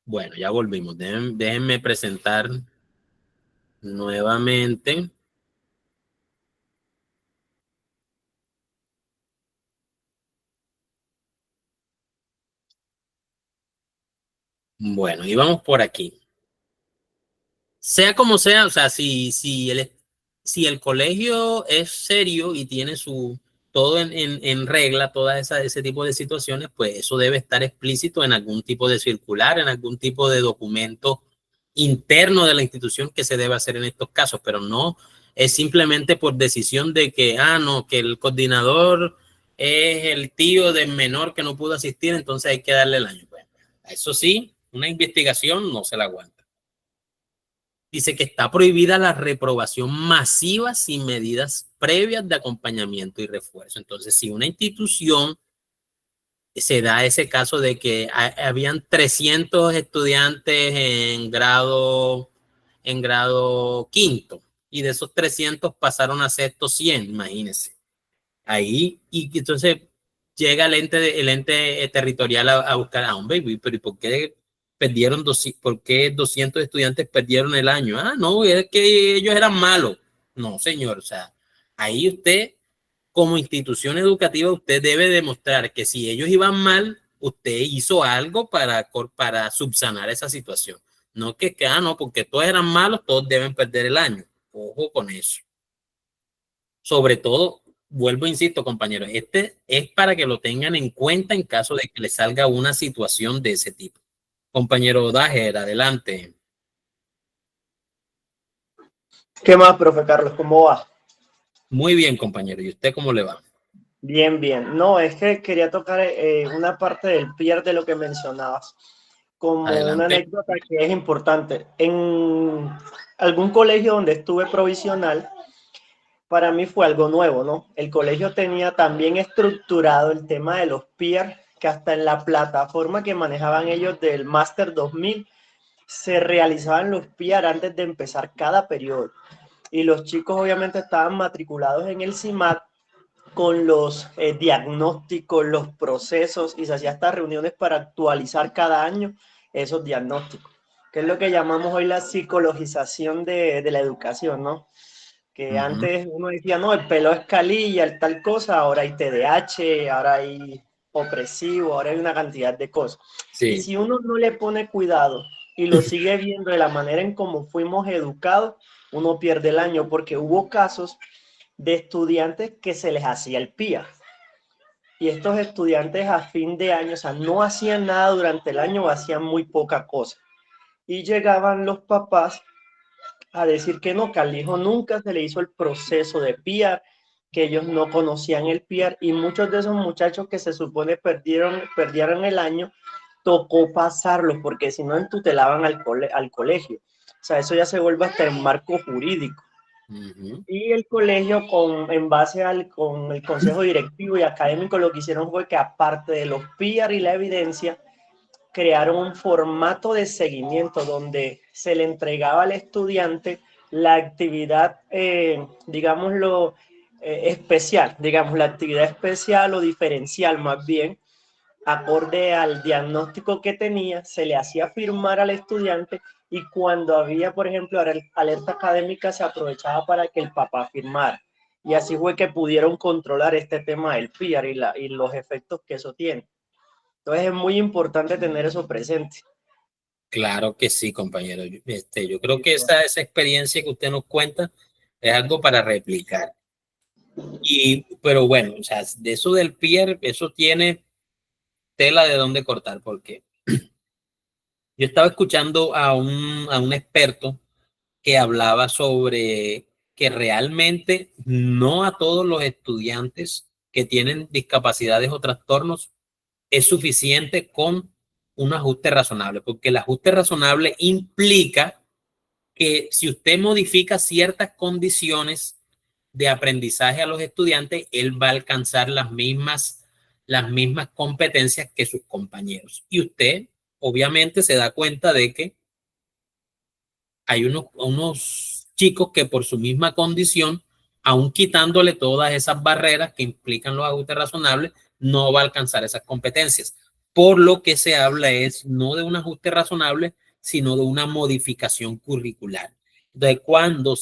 Speaker 1: Bueno, ya volvimos. Déjenme presentar nuevamente. Bueno, y vamos por aquí. Sea como sea, o sea, si el colegio es serio y tiene todo en regla, ese tipo de situaciones, pues eso debe estar explícito en algún tipo de circular, en algún tipo de documento interno de la institución que se debe hacer en estos casos, pero no es simplemente por decisión de que, no, que el coordinador es el tío del menor que no pudo asistir, entonces hay que darle el año. Bueno, eso sí, una investigación no se la aguanta. Dice que está prohibida la reprobación masiva sin medidas previas de acompañamiento y refuerzo. Entonces, si una institución se da ese caso de que habían 300 estudiantes en grado quinto y de esos 300 pasaron a sexto 100, imagínense. Ahí, y entonces llega el ente territorial a buscar, hombre, pero ¿y por qué perdieron 200, por qué 200 estudiantes perdieron el año? No, es que ellos eran malos. No, señor, o sea, ahí usted, como institución educativa, usted debe demostrar que si ellos iban mal, usted hizo algo para subsanar esa situación. No no, porque todos eran malos, todos deben perder el año. Ojo con eso. Sobre todo, vuelvo, insisto, compañeros, este es para que lo tengan en cuenta en caso de que les salga una situación de ese tipo. Compañero Dager, adelante.
Speaker 7: ¿Qué más, profe Carlos? ¿Cómo va?
Speaker 1: Muy bien, compañero. ¿Y usted cómo le va?
Speaker 7: Bien, bien. No, es que quería tocar una parte del PIR de lo que mencionabas, como una
Speaker 1: Adelante.
Speaker 7: anécdota que es importante. En algún colegio donde estuve provisional, para mí fue algo nuevo, ¿no? El colegio tenía también estructurado el tema de los PIR, que hasta en la plataforma que manejaban ellos del Master 2000, se realizaban los PIR antes de empezar cada periodo. Y los chicos obviamente estaban matriculados en el CIMAT con los diagnósticos, los procesos, y se hacían estas reuniones para actualizar cada año esos diagnósticos, que es lo que llamamos hoy la psicologización de la educación, ¿no? Que antes uno decía, no, el pelo es calilla, el tal cosa, ahora hay TDAH, ahora hay opresivo, ahora hay una cantidad de cosas.
Speaker 1: Sí.
Speaker 7: Y si uno no le pone cuidado y lo sigue viendo de la manera en cómo fuimos educados, uno pierde el año, porque hubo casos de estudiantes que se les hacía el PIA. Y estos estudiantes a fin de año, o sea, no hacían nada durante el año o hacían muy poca cosa. Y llegaban los papás a decir que no, que al hijo nunca se le hizo el proceso de PIA, que ellos no conocían el PIA, y muchos de esos muchachos que se supone perdieron el año, tocó pasarlos, porque si no entutelaban al colegio. O sea, eso ya se vuelve hasta en marco jurídico. Y el colegio, en base con el consejo directivo y académico, lo que hicieron fue que, aparte de los PIR y la evidencia, crearon un formato de seguimiento donde se le entregaba al estudiante la actividad, digámoslo, especial, digamos, la actividad especial o diferencial más bien, acorde al diagnóstico que tenía, se le hacía firmar al estudiante, y cuando había, por ejemplo, alerta académica, se aprovechaba para que el papá firmara. Y así fue que pudieron controlar este tema del PIAR y los efectos que eso tiene. Entonces es muy importante tener eso presente.
Speaker 1: Claro que sí, compañero. Yo creo que esa experiencia que usted nos cuenta es algo para replicar. Pero bueno, o sea, de eso del PIR, eso tiene tela de dónde cortar, porque yo estaba escuchando a un experto que hablaba sobre que realmente no a todos los estudiantes que tienen discapacidades o trastornos es suficiente con un ajuste razonable, porque el ajuste razonable implica que si usted modifica ciertas condiciones de aprendizaje a los estudiantes, él va a alcanzar las mismas competencias que sus compañeros. Y usted obviamente se da cuenta de que hay unos chicos que por su misma condición, aún quitándole todas esas barreras que implican los ajustes razonables, no va a alcanzar esas competencias. Por lo que se habla es no de un ajuste razonable, sino de una modificación curricular. Entonces, cuando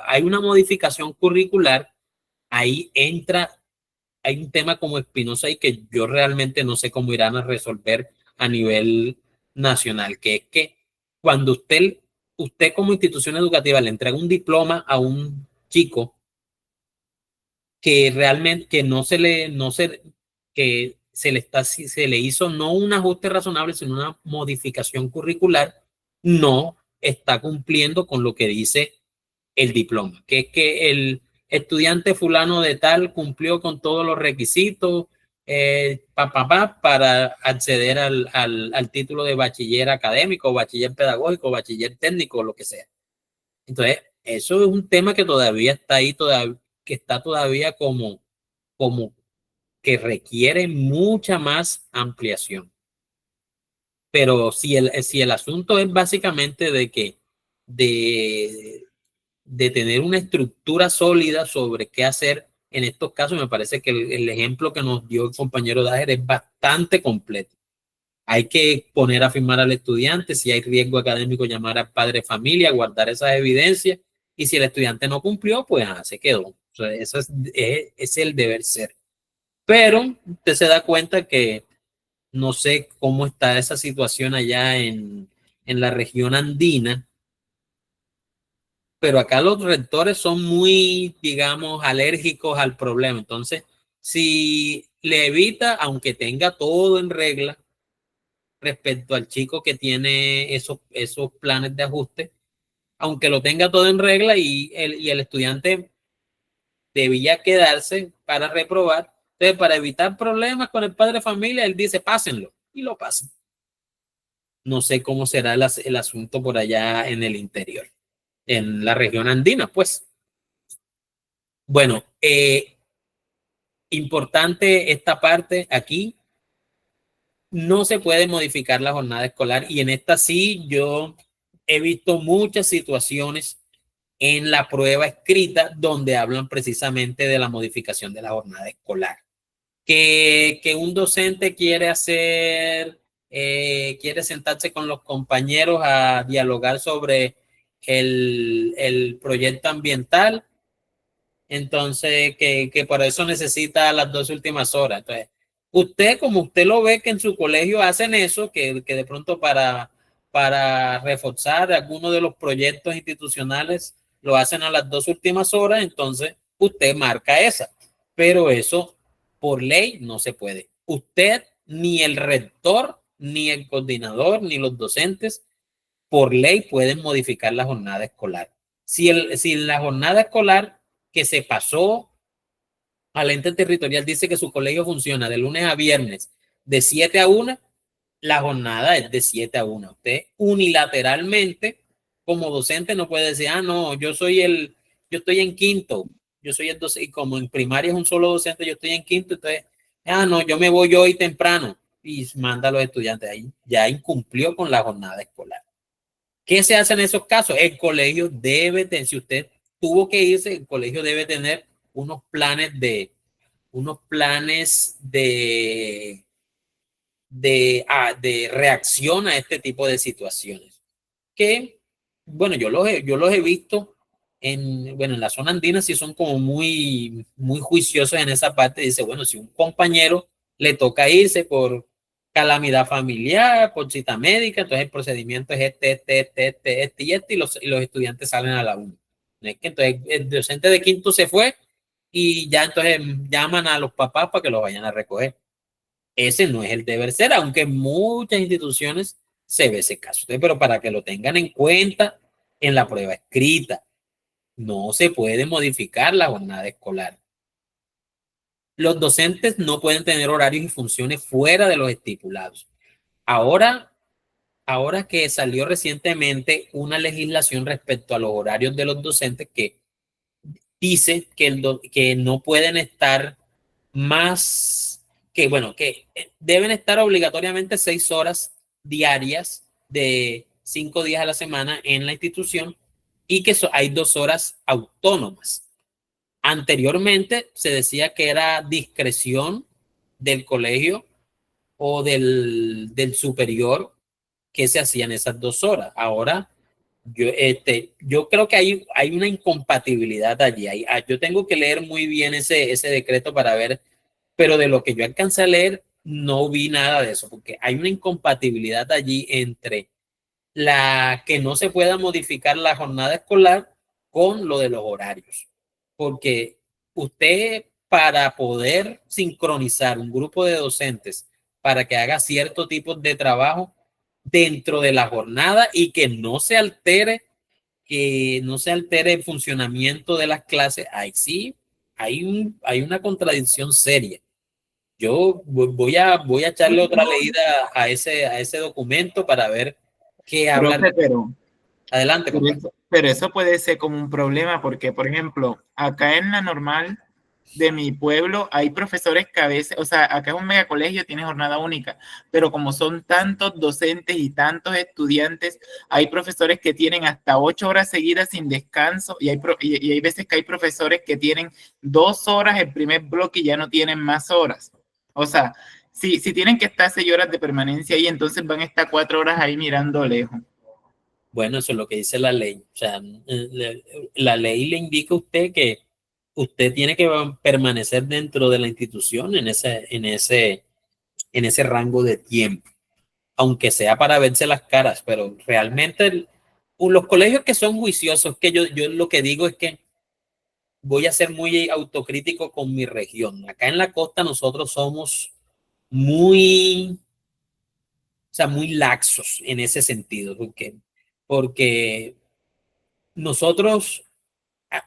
Speaker 1: hay una modificación curricular, ahí hay un tema como espinoso ahí que yo realmente no sé cómo irán a resolver a nivel nacional, que es que cuando usted como institución educativa le entrega un diploma a un chico que realmente que que se le hizo no un ajuste razonable, sino una modificación curricular, no está cumpliendo con lo que dice el diploma, que es que el estudiante fulano de tal cumplió con todos los requisitos para acceder al título de bachiller académico, bachiller pedagógico, bachiller técnico, lo que sea. Entonces, eso es un tema que todavía está ahí, que está todavía como que requiere mucha más ampliación. Pero si el asunto es básicamente de tener una estructura sólida sobre qué hacer en estos casos, me parece que el ejemplo que nos dio el compañero Dajer es bastante completo. Hay que poner a firmar al estudiante, si hay riesgo académico, llamar al padre de familia, guardar esas evidencias, y si el estudiante no cumplió, pues se quedó. O sea, eso es el deber ser. Pero usted se da cuenta que no sé cómo está esa situación allá en la región andina, pero acá los rectores son muy, digamos, alérgicos al problema. Entonces, si le evita, aunque tenga todo en regla, respecto al chico que tiene esos planes de ajuste, aunque lo tenga todo en regla y el estudiante debía quedarse para reprobar, entonces para evitar problemas con el padre de familia, él dice, pásenlo, y lo pasan. No sé cómo será el asunto por allá en el interior, en la región andina, pues. Bueno, importante esta parte aquí, no se puede modificar la jornada escolar, y en esta sí yo he visto muchas situaciones en la prueba escrita donde hablan precisamente de la modificación de la jornada escolar. Que un docente quiere quiere sentarse con los compañeros a dialogar sobre el proyecto ambiental, entonces que por eso necesita las 2 últimas horas. Entonces, como usted lo ve que en su colegio hacen eso, que de pronto para reforzar algunos de los proyectos institucionales lo hacen a las 2 últimas horas, entonces usted marca esa. Pero eso por ley no se puede. Usted, ni el rector, ni el coordinador, ni los docentes, por ley pueden modificar la jornada escolar. Si la jornada escolar que se pasó al ente territorial dice que su colegio funciona de lunes a viernes de 7 a 1, la jornada es de 7 a 1. Usted unilateralmente, como docente, no puede decir, no, yo estoy en quinto, yo soy el docente, y como en primaria es un solo docente, yo estoy en quinto, entonces, no, yo me voy hoy temprano, y manda a los estudiantes ahí, ya incumplió con la jornada escolar. ¿Qué se hace en esos casos? El colegio debe tener, si usted tuvo que irse, el colegio debe tener unos planes de reacción a este tipo de situaciones. Que, bueno, yo los he visto en la zona andina, sí son como muy, muy juiciosos en esa parte. Dice, bueno, si un compañero le toca irse por calamidad familiar, por cita médica, entonces el procedimiento es y los estudiantes salen a la 1. No es que entonces el docente de quinto se fue y ya entonces llaman a los papás para que los vayan a recoger. Ese no es el deber ser, aunque en muchas instituciones se ve ese caso. Pero para que lo tengan en cuenta en la prueba escrita, no se puede modificar la jornada escolar. Los docentes no pueden tener horarios y funciones fuera de los estipulados. Ahora que salió recientemente una legislación respecto a los horarios de los docentes que dice que no pueden estar más que deben estar obligatoriamente 6 horas diarias de 5 días a la semana en la institución, y que hay 2 horas autónomas. Anteriormente se decía que era discreción del colegio o del superior que se hacían esas 2 horas. Ahora yo creo que hay una incompatibilidad allí. Yo tengo que leer muy bien ese decreto para ver, pero de lo que yo alcancé a leer, no vi nada de eso, porque hay una incompatibilidad allí entre la que no se pueda modificar la jornada escolar con lo de los horarios. Porque usted, para poder sincronizar un grupo de docentes para que haga cierto tipo de trabajo dentro de la jornada y que no se altere el funcionamiento de las clases, ahí sí hay una contradicción seria. Yo voy a echarle otra leída a ese documento para ver qué habla.
Speaker 5: Profe,
Speaker 1: Adelante, compadre.
Speaker 5: pero eso puede ser como un problema porque, por ejemplo, acá en la normal de mi pueblo hay profesores que a veces, o sea, acá es un megacolegio, tiene jornada única, pero como son tantos docentes y tantos estudiantes, hay profesores que tienen hasta 8 horas seguidas sin descanso y hay veces que hay profesores que tienen 2 horas el primer bloque y ya no tienen más horas. O sea, si tienen que estar 6 horas de permanencia ahí, entonces van a estar 4 horas ahí mirando lejos.
Speaker 1: Bueno, eso es lo que dice la ley. O sea, la ley le indica a usted que usted tiene que permanecer dentro de la institución en ese rango de tiempo, aunque sea para verse las caras, pero realmente los colegios que son juiciosos, que yo lo que digo es que voy a ser muy autocrítico con mi región. Acá en la costa nosotros somos muy laxos en ese sentido, porque nosotros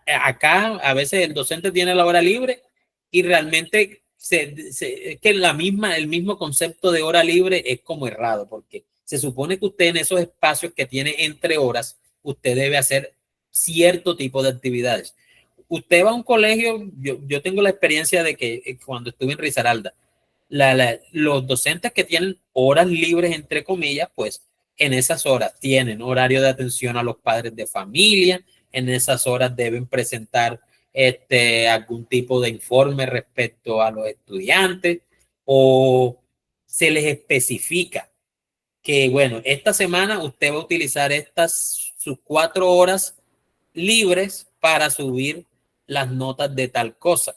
Speaker 1: acá a veces el docente tiene la hora libre y realmente es que el mismo concepto de hora libre es como errado, porque se supone que usted en esos espacios que tiene entre horas, usted debe hacer cierto tipo de actividades. Usted va a un colegio, yo tengo la experiencia de que cuando estuve en Risaralda, los docentes que tienen horas libres, entre comillas, pues en esas horas tienen horario de atención a los padres de familia, en esas horas deben presentar algún tipo de informe respecto a los estudiantes o se les especifica que, bueno, esta semana usted va a utilizar sus 4 horas libres para subir las notas de tal cosa.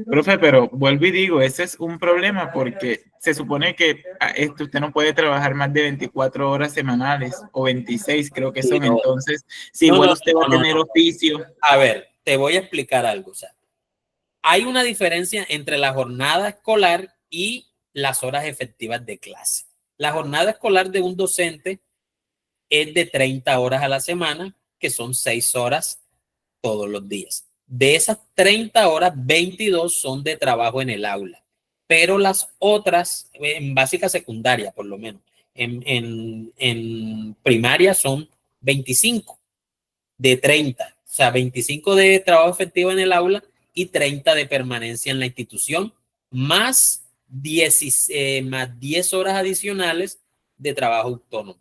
Speaker 5: Profe, pero vuelvo y digo, ese es un problema porque se supone que usted no puede trabajar más de 24 horas semanales o 26, creo que son. Entonces, si igual usted va a tener oficio.
Speaker 1: A ver, te voy a explicar algo. O sea, hay una diferencia entre la jornada escolar y las horas efectivas de clase. La jornada escolar de un docente es de 30 horas a la semana, que son 6 horas todos los días. De esas 30 horas, 22 son de trabajo en el aula, pero las otras, en básica secundaria por lo menos, en primaria son 25 de 30, o sea, 25 de trabajo efectivo en el aula y 30 de permanencia en la institución, más 10 horas adicionales de trabajo autónomo.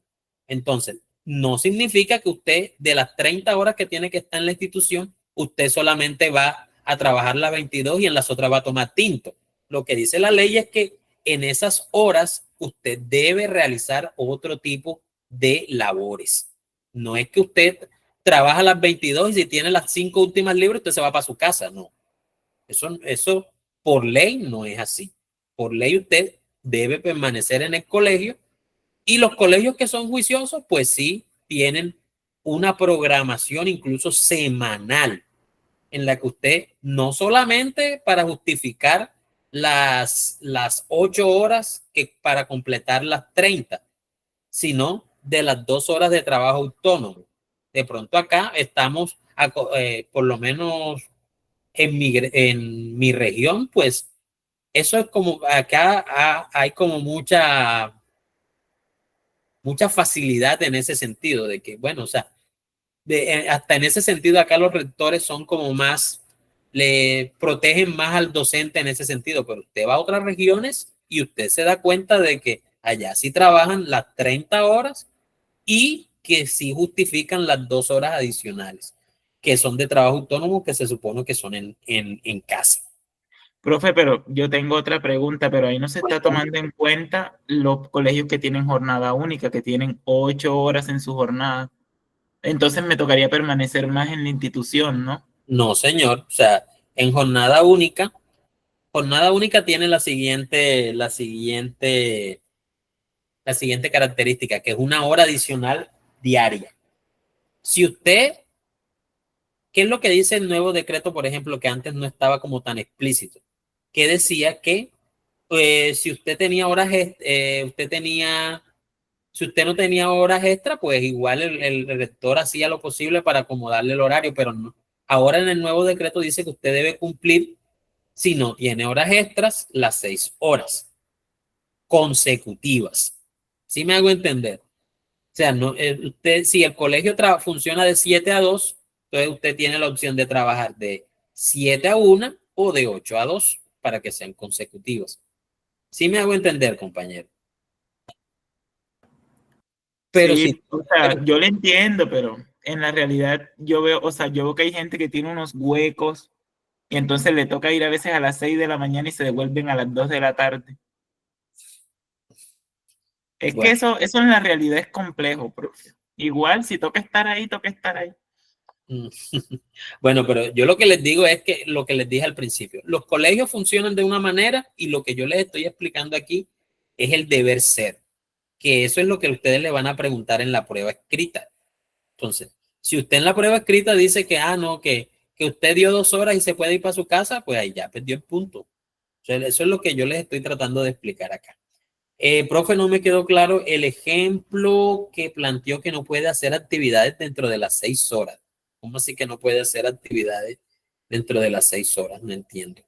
Speaker 1: Entonces, no significa que usted de las 30 horas que tiene que estar en la institución, usted solamente va a trabajar las 22 y en las otras va a tomar tinto. Lo que dice la ley es que en esas horas usted debe realizar otro tipo de labores. No es que usted trabaja las 22 y si tiene las 5 últimas libres, usted se va para su casa. No. Eso por ley no es así. Por ley usted debe permanecer en el colegio y los colegios que son juiciosos, pues sí, tienen una programación incluso semanal en la que usted no solamente para justificar las 8 horas que para completar las 30, sino de las 2 horas de trabajo autónomo. De pronto acá estamos, por lo menos en mi región, pues eso es como, acá hay como mucha facilidad en ese sentido, de que, bueno, o sea, hasta en ese sentido acá los rectores son como más, le protegen más al docente en ese sentido, pero usted va a otras regiones y usted se da cuenta de que allá sí trabajan las 30 horas y que sí justifican las 2 horas adicionales, que son de trabajo autónomo, que se supone que son en casa.
Speaker 5: Profe, pero yo tengo otra pregunta, pero ahí no se está tomando en cuenta los colegios que tienen jornada única, que tienen 8 horas en su jornada. Entonces me tocaría permanecer más en la institución, ¿no?
Speaker 1: No, señor. O sea, en jornada única, jornada única tiene la siguiente característica, que es una hora adicional diaria. Si usted, ¿qué es lo que dice el nuevo decreto, por ejemplo, que antes no estaba como tan explícito? Que decía que si usted tenía si usted no tenía horas extra, pues igual el rector hacía lo posible para acomodarle el horario, pero no. Ahora en el nuevo decreto dice que usted debe cumplir, si no tiene horas extras, las 6 horas consecutivas. ¿Sí me hago entender? O sea, no, si el colegio funciona de 7 a 2, entonces usted tiene la opción de trabajar de 7 a 1 o de 8 a 2 para que sean consecutivas. ¿Sí me hago entender, compañero? Pero
Speaker 5: Sí,
Speaker 1: si,
Speaker 5: o sea, yo le entiendo, pero en la realidad yo veo, o sea, yo veo que hay gente que tiene unos huecos y entonces le toca ir a veces a las 6 de la mañana y se devuelven a las 2 de la tarde. Es que
Speaker 1: bueno,
Speaker 5: eso en la realidad es complejo, profe. Igual, si toca estar ahí, toca estar ahí.
Speaker 1: bueno, pero yo lo que les digo es que lo que les dije al principio, los colegios funcionan de una manera y lo que yo les estoy explicando aquí es el deber ser, que eso es lo que ustedes le van a preguntar en la prueba escrita. Entonces, si usted en la prueba escrita dice que, no, que usted dio 2 horas y se puede ir para su casa, pues ahí ya perdió el punto. O sea, eso es lo que yo les estoy tratando de explicar acá. Profe, no me quedó claro el ejemplo que planteó que no puede hacer actividades dentro de las 6 horas. ¿Cómo así que no puede hacer actividades dentro de las 6 horas? No entiendo.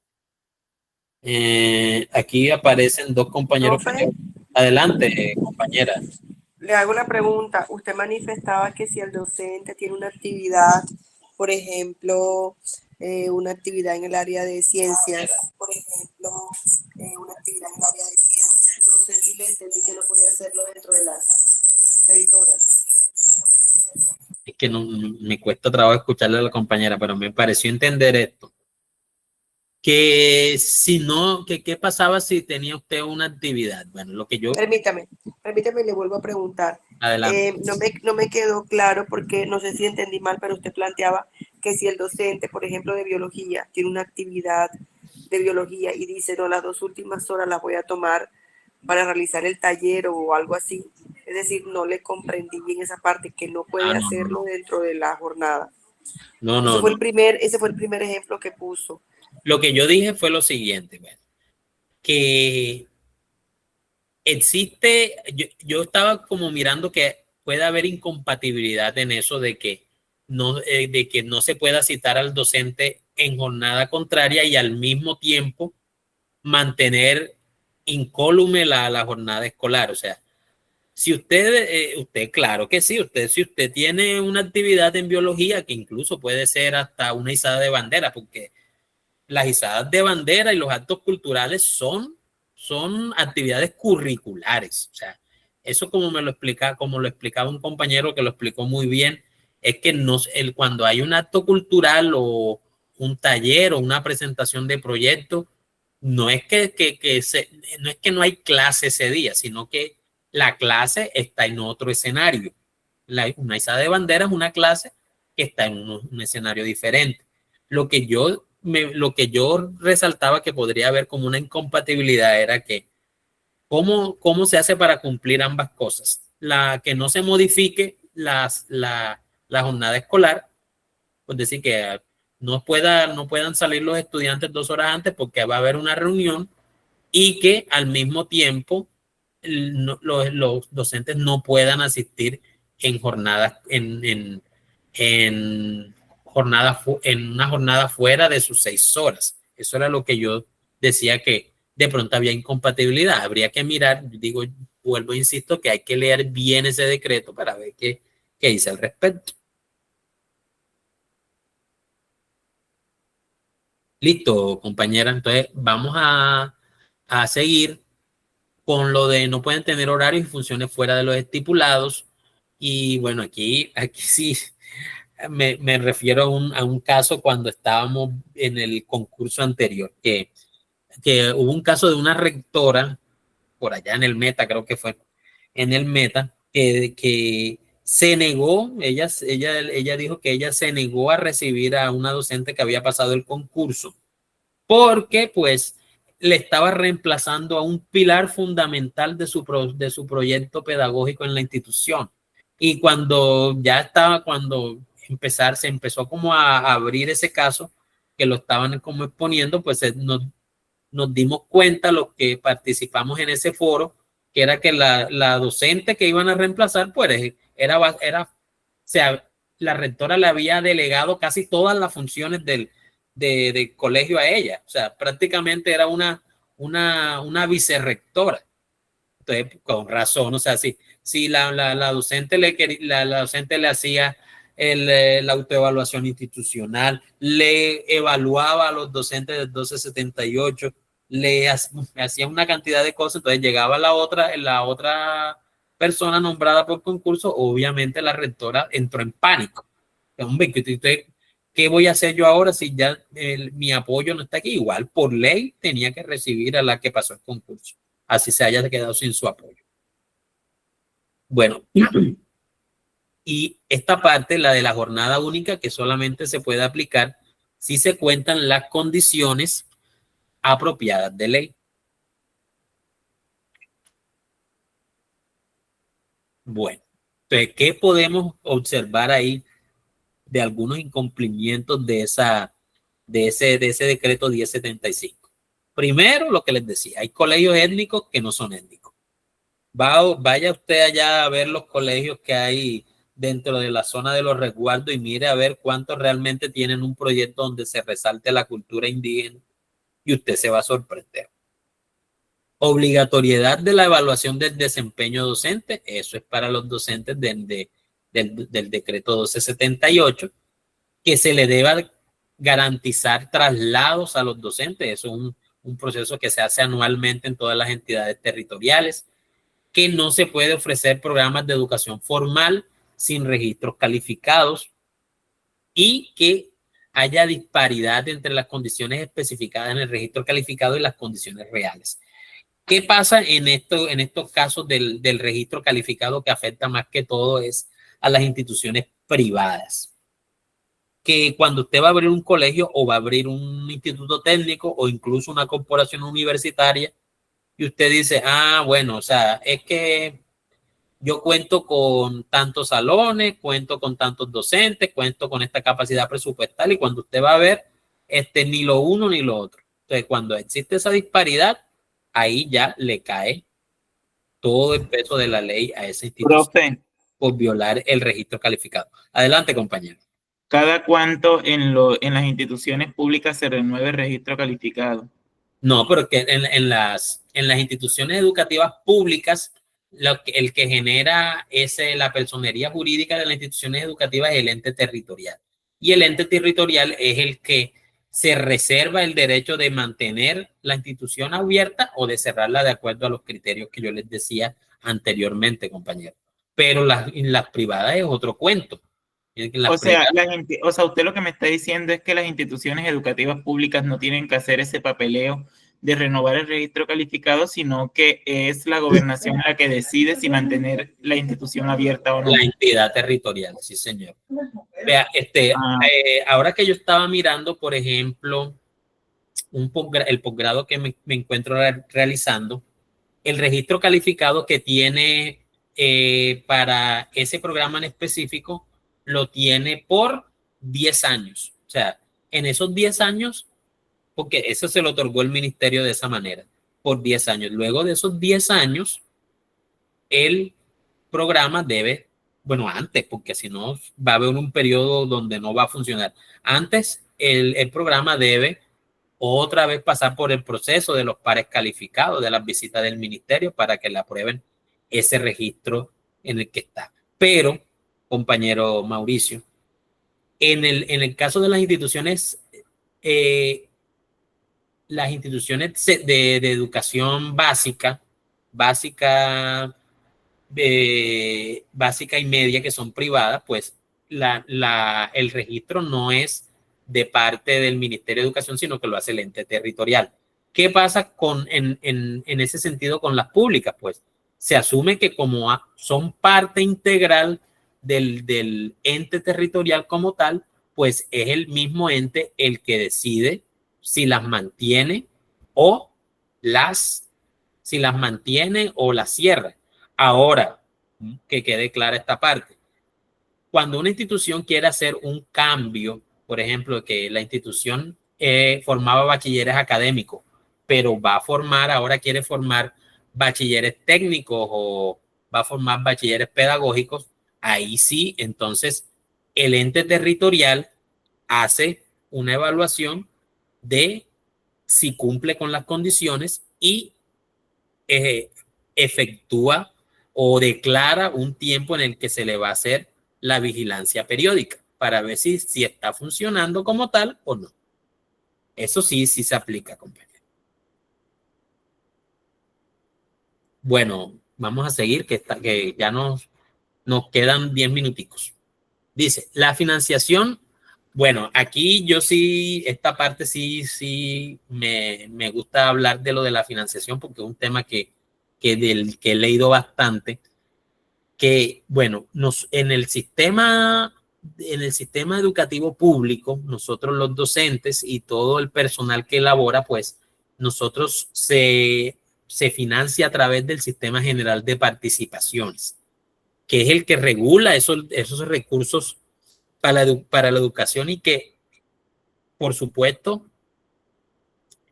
Speaker 1: Aquí aparecen 2 compañeros.
Speaker 3: Profe,
Speaker 1: Adelante, compañera.
Speaker 3: le hago la pregunta. Usted manifestaba que si el docente tiene una actividad, por ejemplo, una actividad en el área de ciencias, no sé si le entendí que no podía hacerlo dentro de las 6 horas.
Speaker 1: Es que no, me cuesta trabajo escucharle a la compañera, pero me pareció entender esto. Que si no, que qué pasaba si tenía usted una actividad. Bueno, lo que yo...
Speaker 3: Permítame, le vuelvo a preguntar.
Speaker 1: Adelante.
Speaker 3: No me quedó claro porque no sé si entendí mal, pero usted planteaba que si el docente, por ejemplo, de biología, tiene una actividad de biología y dice, no, las 2 últimas horas las voy a tomar para realizar el taller o algo así. Es decir, no le comprendí bien esa parte, que no puede hacerlo dentro de la jornada. Ese fue el primer ejemplo que puso.
Speaker 1: Lo que yo dije fue lo siguiente, bueno, que existe, yo estaba como mirando que puede haber incompatibilidad en eso de que no se pueda citar al docente en jornada contraria y al mismo tiempo mantener incólume la jornada escolar. O sea, si usted, claro que sí, si usted tiene una actividad en biología que incluso puede ser hasta una izada de bandera, porque las izadas de bandera y los actos culturales son actividades curriculares. O sea, eso como lo explicaba un compañero que lo explicó muy bien, es que cuando hay un acto cultural o un taller o una presentación de proyecto, no es no es que no hay clase ese día, sino que la clase está en otro escenario. Una izada de bandera es una clase que está en un escenario diferente. Lo que yo resaltaba que podría haber como una incompatibilidad era que cómo se hace para cumplir ambas cosas. Que no se modifique la jornada escolar, pues decir que no puedan salir los estudiantes 2 horas antes porque va a haber una reunión y que al mismo tiempo los docentes no puedan asistir en jornadas en una jornada fuera de sus 6 horas. Eso era lo que yo decía, que de pronto había incompatibilidad. Habría que mirar, digo, vuelvo e insisto, que hay que leer bien ese decreto para ver qué dice al respecto. Listo, compañera. Entonces vamos a seguir con lo de no pueden tener horarios y funciones fuera de los estipulados. Y bueno, aquí sí me refiero a un caso cuando estábamos en el concurso anterior, que hubo un caso de una rectora, por allá en el Meta, creo que fue, en el Meta, que se negó, ella dijo que ella se negó a recibir a una docente que había pasado el concurso, porque pues le estaba reemplazando a un pilar fundamental de su proyecto pedagógico en la institución. Y cuando se empezó como a abrir ese caso, que lo estaban como exponiendo, pues nos dimos cuenta, los que participamos en ese foro, que era que la docente que iban a reemplazar, pues o sea, la rectora le había delegado casi todas las funciones del colegio a ella. O sea, prácticamente era una vicerrectora. Entonces, con razón, o sea, si la docente la docente le hacía la autoevaluación institucional, le evaluaba a los docentes del 1278, le hacía una cantidad de cosas, entonces llegaba la otra persona nombrada por concurso, obviamente la rectora entró en pánico. Hombre, ¿qué voy a hacer yo ahora si ya mi apoyo no está aquí? Igual, por ley, tenía que recibir a la que pasó el concurso, así se haya quedado sin su apoyo. Bueno, y esta parte, la de la jornada única, que solamente se puede aplicar si se cuentan las condiciones apropiadas de ley. Bueno, entonces, ¿qué podemos observar ahí de algunos incumplimientos de ese decreto 1075? Primero, lo que les decía, hay colegios étnicos que no son étnicos. Vaya usted allá a ver los colegios que hay dentro de la zona de los resguardos y mire a ver cuántos realmente tienen un proyecto donde se resalte la cultura indígena, y usted se va a sorprender. Obligatoriedad de la evaluación del desempeño docente, eso es para los docentes del decreto 1278, que se le deba garantizar traslados a los docentes. Eso es un proceso que se hace anualmente en todas las entidades territoriales, que no se puede ofrecer programas de educación formal sin registros calificados, y que haya disparidad entre las condiciones especificadas en el registro calificado y las condiciones reales. ¿Qué pasa en estos casos del registro calificado, que afecta más que todo es a las instituciones privadas? Que cuando usted va a abrir un colegio o va a abrir un instituto técnico o incluso una corporación universitaria, y usted dice, bueno, o sea, es que yo cuento con tantos salones, cuento con tantos docentes, cuento con esta capacidad presupuestal, y cuando usted va a ver, ni lo uno ni lo otro. Entonces, cuando existe esa disparidad, ahí ya le cae todo el peso de la ley a esa institución.
Speaker 5: Profe,
Speaker 1: Por violar el registro calificado. Adelante, compañero.
Speaker 5: ¿cada cuánto en las instituciones públicas se renueve el registro calificado?
Speaker 1: No, pero que en las instituciones educativas públicas, el que genera la personería jurídica de las instituciones educativas es el ente territorial. Y el ente territorial es el que se reserva el derecho de mantener la institución abierta o de cerrarla de acuerdo a los criterios que yo les decía anteriormente, compañero. Pero las privadas es otro cuento.
Speaker 5: O sea, usted lo que me está diciendo es que las instituciones educativas públicas no tienen que hacer ese papeleo de renovar el registro calificado, sino que es la gobernación la que decide si mantener la institución abierta o no.
Speaker 1: La entidad territorial, sí, señor. Vea, ahora que yo estaba mirando, por ejemplo, el posgrado que me encuentro realizando, el registro calificado que tiene para ese programa en específico lo tiene por 10 años. O sea, en esos 10 años, porque eso se lo otorgó el ministerio de esa manera, por 10 años. Luego de esos 10 años, el programa debe, bueno, antes, porque si no va a haber un periodo donde no va a funcionar. Antes, el programa debe otra vez pasar por el proceso de los pares calificados, de las visitas del ministerio, para que le aprueben ese registro en el que está. Pero, compañero Mauricio, en el caso de las instituciones de educación básica y media, que son privadas, pues el registro no es de parte del Ministerio de Educación, sino que lo hace el ente territorial. ¿Qué pasa en ese sentido con las públicas? Pues se asume que como son parte integral del ente territorial como tal, pues es el mismo ente el que decide si las mantiene o si las mantiene o las cierra. Ahora, que quede clara esta parte. Cuando una institución quiere hacer un cambio, por ejemplo, que la institución formaba bachilleres académicos, pero ahora quiere formar bachilleres técnicos o va a formar bachilleres pedagógicos, ahí sí, entonces el ente territorial hace una evaluación de si cumple con las condiciones y efectúa o declara un tiempo en el que se le va a hacer la vigilancia periódica para ver si está funcionando como tal o no. Eso sí se aplica, compañero. Bueno, vamos a seguir, que ya nos quedan 10 minuticos. Dice, la financiación, bueno, aquí yo sí, esta parte sí me gusta hablar de lo de la financiación porque es un tema que he leído bastante, que bueno, en el sistema educativo público, nosotros los docentes y todo el personal que elabora, pues nosotros se financia a través del Sistema General de Participaciones, que es el que regula esos recursos para la educación y que, por supuesto,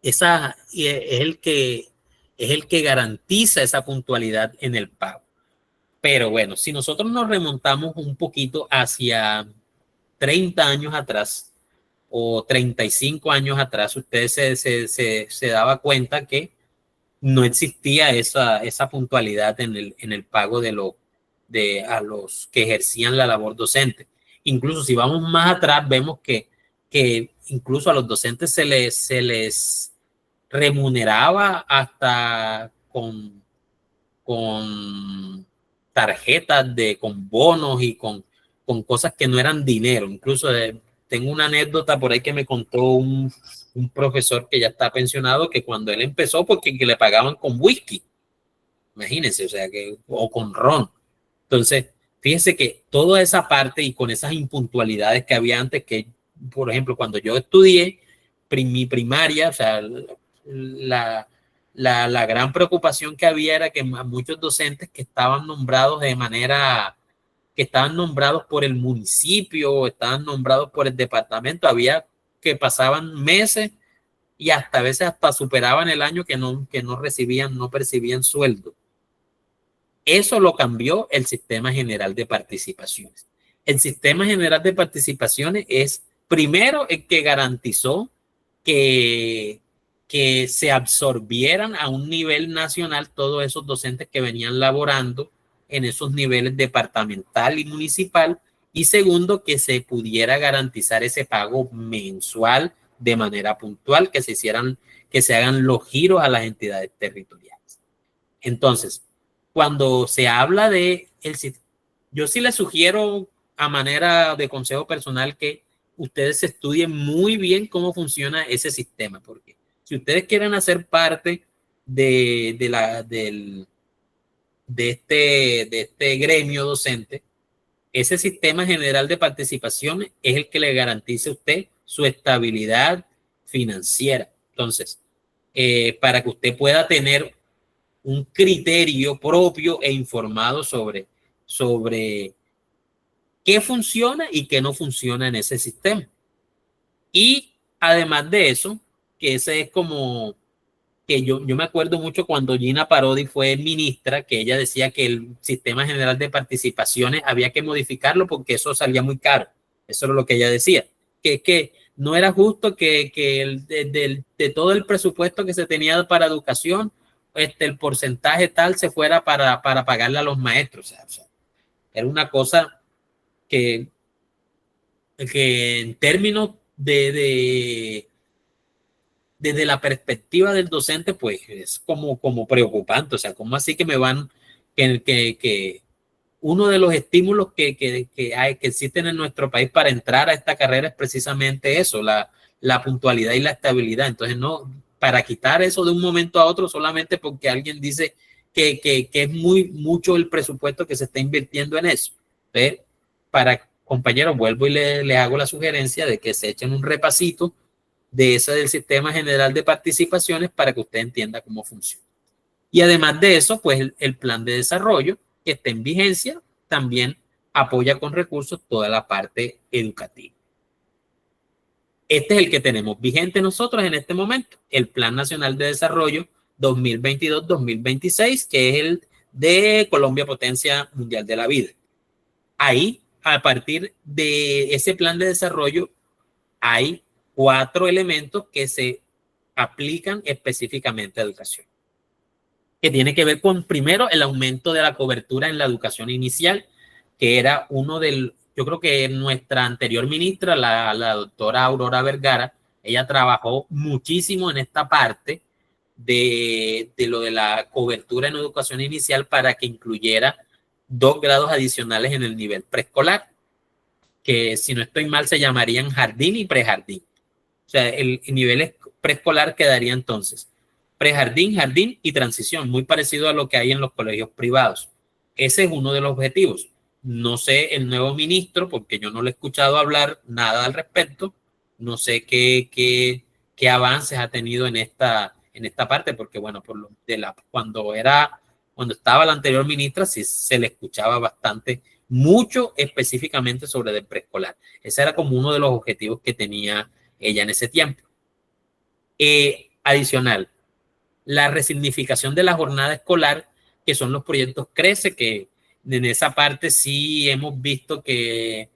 Speaker 1: es el que garantiza esa puntualidad en el pago. Pero bueno, si nosotros nos remontamos un poquito hacia 30 años atrás o 35 años atrás, ustedes se daba cuenta que no existía esa puntualidad en el pago a los que ejercían la labor docente. Incluso si vamos más atrás, vemos que incluso a los docentes se les remuneraba hasta con tarjetas, con bonos y con cosas que no eran dinero. Incluso tengo una anécdota por ahí que me contó un profesor que ya está pensionado, que cuando él empezó, porque que le pagaban con whisky, imagínense, o con ron. Entonces, fíjense que toda esa parte y con esas impuntualidades que había antes, que por ejemplo, cuando yo estudié mi primaria, o sea, la gran preocupación que había era que muchos docentes que estaban nombrados que estaban nombrados por el municipio, estaban nombrados por el departamento, había que pasaban meses y hasta a veces hasta superaban el año que no percibían sueldo. Eso lo cambió el Sistema General de Participaciones. El Sistema General de Participaciones es primero el que garantizó que se absorbieran a un nivel nacional todos esos docentes que venían laborando en esos niveles departamental y municipal, y segundo, que se pudiera garantizar ese pago mensual de manera puntual, que se hagan los giros a las entidades territoriales. Entonces, cuando se habla yo sí les sugiero a manera de consejo personal que ustedes estudien muy bien cómo funciona ese sistema, porque si ustedes quieren hacer parte de este gremio docente, ese Sistema General de Participación es el que le garantice a usted su estabilidad financiera. Entonces, para que usted pueda tener un criterio propio e informado sobre qué funciona y qué no funciona en ese sistema. Y además de eso, que ese es como que yo me acuerdo mucho cuando Gina Parodi fue ministra, que ella decía que el Sistema General de Participaciones había que modificarlo porque eso salía muy caro. Eso era lo que ella decía, que no era justo que de todo el presupuesto que se tenía para educación, el porcentaje tal se fuera para pagarle a los maestros. O sea, era una cosa que en términos desde la perspectiva del docente, pues es como preocupante. O sea, ¿cómo así que me van, que uno de los estímulos que existen en nuestro país para entrar a esta carrera es precisamente eso, la puntualidad y la estabilidad? Entonces, no, para quitar eso de un momento a otro solamente porque alguien dice que es mucho el presupuesto que se está invirtiendo en eso. Entonces, compañeros, vuelvo y les hago la sugerencia de que se echen un repasito de esa del Sistema General de Participaciones para que usted entienda cómo funciona. Y además de eso, pues el plan de desarrollo que está en vigencia también apoya con recursos toda la parte educativa. Este es el que tenemos vigente nosotros en este momento, el Plan Nacional de Desarrollo 2022-2026, que es el de Colombia Potencia Mundial de la Vida. Ahí, a partir de ese plan de desarrollo, hay 4 elementos que se aplican específicamente a educación, que tiene que ver con, primero, el aumento de la cobertura en la educación inicial, que era uno del, yo creo que nuestra anterior ministra, la doctora Aurora Vergara, ella trabajó muchísimo en esta parte de lo de la cobertura en educación inicial para que incluyera 2 grados adicionales en el nivel preescolar, que si no estoy mal se llamarían jardín y prejardín. O sea, el nivel preescolar quedaría entonces prejardín, jardín y transición, muy parecido a lo que hay en los colegios privados. Ese es uno de los objetivos. No sé el nuevo ministro, porque yo no le he escuchado hablar nada al respecto. No sé qué avances ha tenido en esta parte, porque bueno, cuando estaba la anterior ministra, sí se le escuchaba bastante, mucho específicamente sobre el preescolar. Ese era como uno de los objetivos que tenía ella en ese tiempo. Adicional, la resignificación de la jornada escolar, que son los proyectos Crece, que en esa parte sí hemos visto que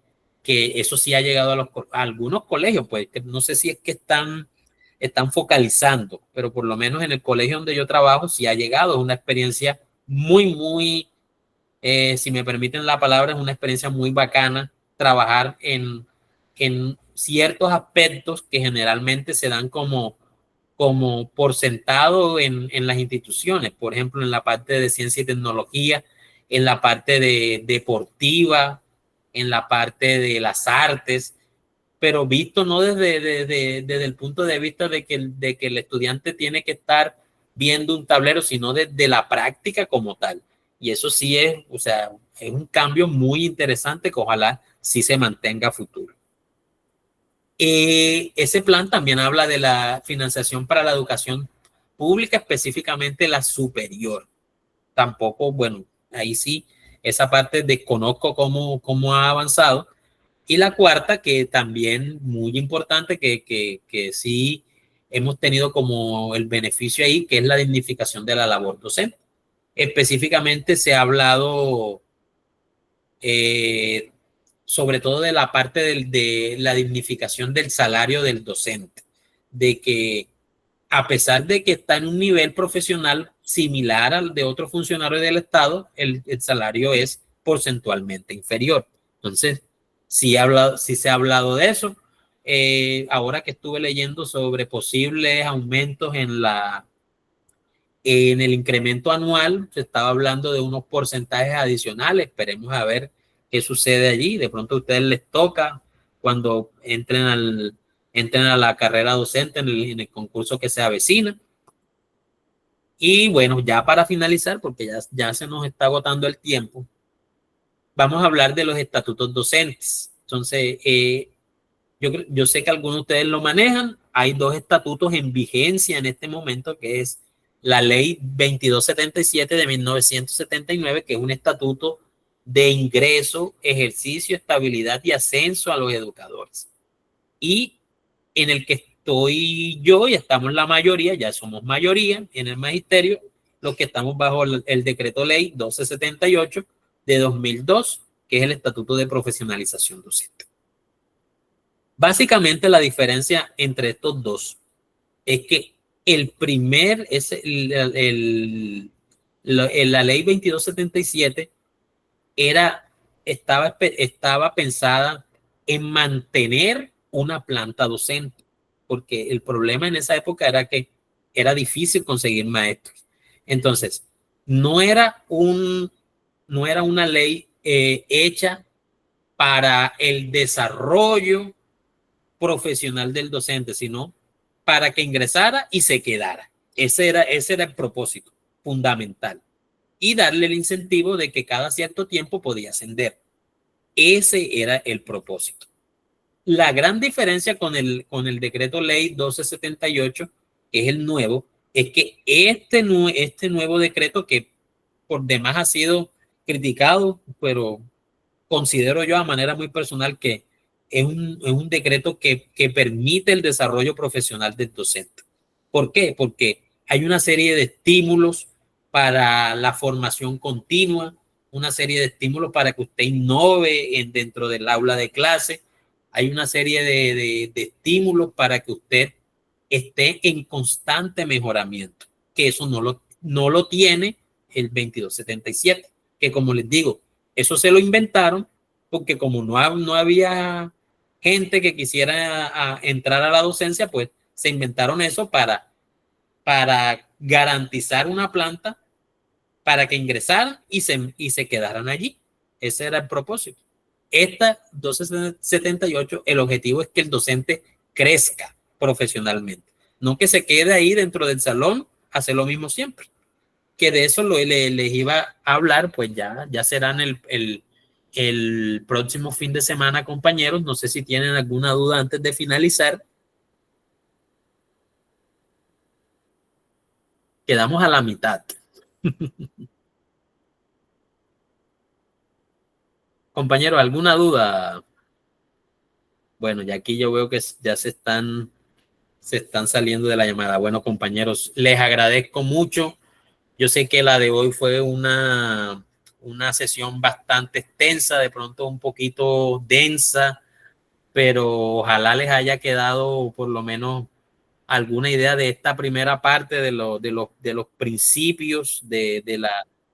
Speaker 1: eso sí ha llegado a algunos colegios, pues que no sé si es que están focalizando, pero por lo menos en el colegio donde yo trabajo sí ha llegado. Es una experiencia muy, si me permiten la palabra, es una experiencia muy bacana trabajar en ciertos aspectos que generalmente se dan como por sentado en las instituciones, por ejemplo, en la parte de ciencia y tecnología, en la parte deportiva, en la parte de las artes, pero visto no desde el punto de vista de que el estudiante tiene que estar viendo un tablero, sino desde la práctica como tal. Y eso sí es, o sea, es un cambio muy interesante que ojalá sí se mantenga a futuro. Ese plan también habla de la financiación para la educación pública, específicamente la superior. Tampoco, bueno, ahí sí, esa parte desconozco cómo ha avanzado. Y la cuarta, que también muy importante, que sí hemos tenido como el beneficio ahí, que es la dignificación de la labor docente. Específicamente se ha hablado sobre todo de la parte de la dignificación del salario del docente, de que a pesar de que está en un nivel profesional similar al de otros funcionarios del Estado, el salario es porcentualmente inferior. Entonces, sí se ha hablado de eso. Ahora que estuve leyendo sobre posibles aumentos en el incremento anual, se estaba hablando de unos porcentajes adicionales. Esperemos a ver qué sucede allí. De pronto a ustedes les toca cuando entren a la carrera docente en el concurso que se avecina. Y bueno, ya para finalizar, porque ya se nos está agotando el tiempo, vamos a hablar de los estatutos docentes. Entonces, yo sé que algunos de ustedes lo manejan. Hay 2 estatutos en vigencia en este momento, que es la ley 2277 de 1979, que es un estatuto de ingreso, ejercicio, estabilidad y ascenso a los educadores. Y en el que estoy yo, y estamos la mayoría, ya somos mayoría en el magisterio, los que estamos bajo el decreto ley 1278 de 2002, que es el estatuto de profesionalización docente. Básicamente la diferencia entre estos dos es que el primer es la ley 2277 estaba pensada en mantener una planta docente, porque el problema en esa época era que era difícil conseguir maestros. Entonces, no era una ley hecha para el desarrollo profesional del docente, sino para que ingresara y se quedara. Ese era el propósito fundamental. Y darle el incentivo de que cada cierto tiempo podía ascender. Ese era el propósito. La gran diferencia con el decreto ley 1278, que es el nuevo, es que este nuevo decreto, que por demás ha sido criticado, pero considero yo a manera muy personal que es un decreto que permite el desarrollo profesional del docente. ¿Por qué? Porque hay una serie de estímulos para la formación continua, una serie de estímulos para que usted innove dentro del aula de clase, hay una serie de estímulos para que usted esté en constante mejoramiento, que eso no lo tiene el 2277, que como les digo, eso se lo inventaron porque como no había gente que quisiera entrar a la docencia, pues se inventaron eso para garantizar una planta para que ingresaran y se quedaran allí. Ese era el propósito. Esta 1278, el objetivo es que el docente crezca profesionalmente, no que se quede ahí dentro del salón, hace lo mismo siempre. Que de eso les iba a hablar, pues ya serán el próximo fin de semana, compañeros. No sé si tienen alguna duda antes de finalizar. Quedamos a la mitad. Compañeros, ¿alguna duda? Bueno, ya aquí yo veo que ya se están saliendo de la llamada. Bueno, compañeros, les agradezco mucho. Yo sé que la de hoy fue una sesión bastante extensa, de pronto un poquito densa, pero ojalá les haya quedado por lo menos alguna idea de esta primera parte de los principios de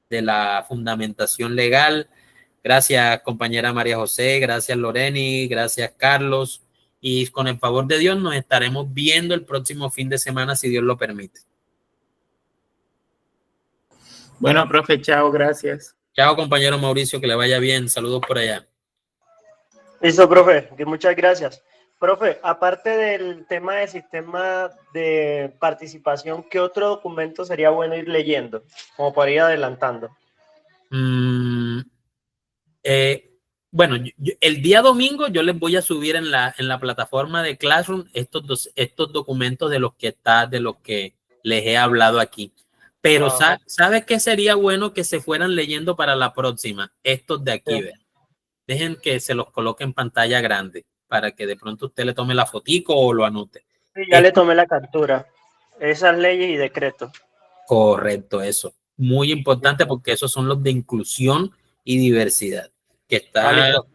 Speaker 1: la fundamentación legal. Gracias, compañera María José, gracias Loreni, gracias Carlos, y con el favor de Dios nos estaremos viendo el próximo fin de semana, si Dios lo permite.
Speaker 5: Bueno, profe, chao, gracias.
Speaker 1: Chao, compañero Mauricio, que le vaya bien. Saludos por allá.
Speaker 7: Listo, profe, que muchas gracias. Profe, aparte del tema del sistema de participación, ¿qué otro documento sería bueno ir leyendo? Como para ir adelantando.
Speaker 1: Bueno, el día domingo yo les voy a subir en la plataforma de Classroom estos documentos de los que les he hablado aquí. Pero ¿sabes qué sería bueno que se fueran leyendo para la próxima? Estos de aquí, ¿ven? Dejen que se los coloque en pantalla grande para que de pronto usted le tome la fotico o lo anote.
Speaker 7: Sí, ya le tomé la captura. Esas leyes y decretos.
Speaker 1: Correcto, eso. Muy importante porque esos son los de inclusión y diversidad. Que está...
Speaker 7: Listo.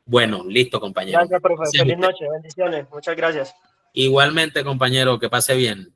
Speaker 1: Bueno, listo, compañero.
Speaker 7: Gracias, profe. Feliz noche. Bendiciones. Muchas gracias.
Speaker 1: Igualmente, compañero, que pase bien.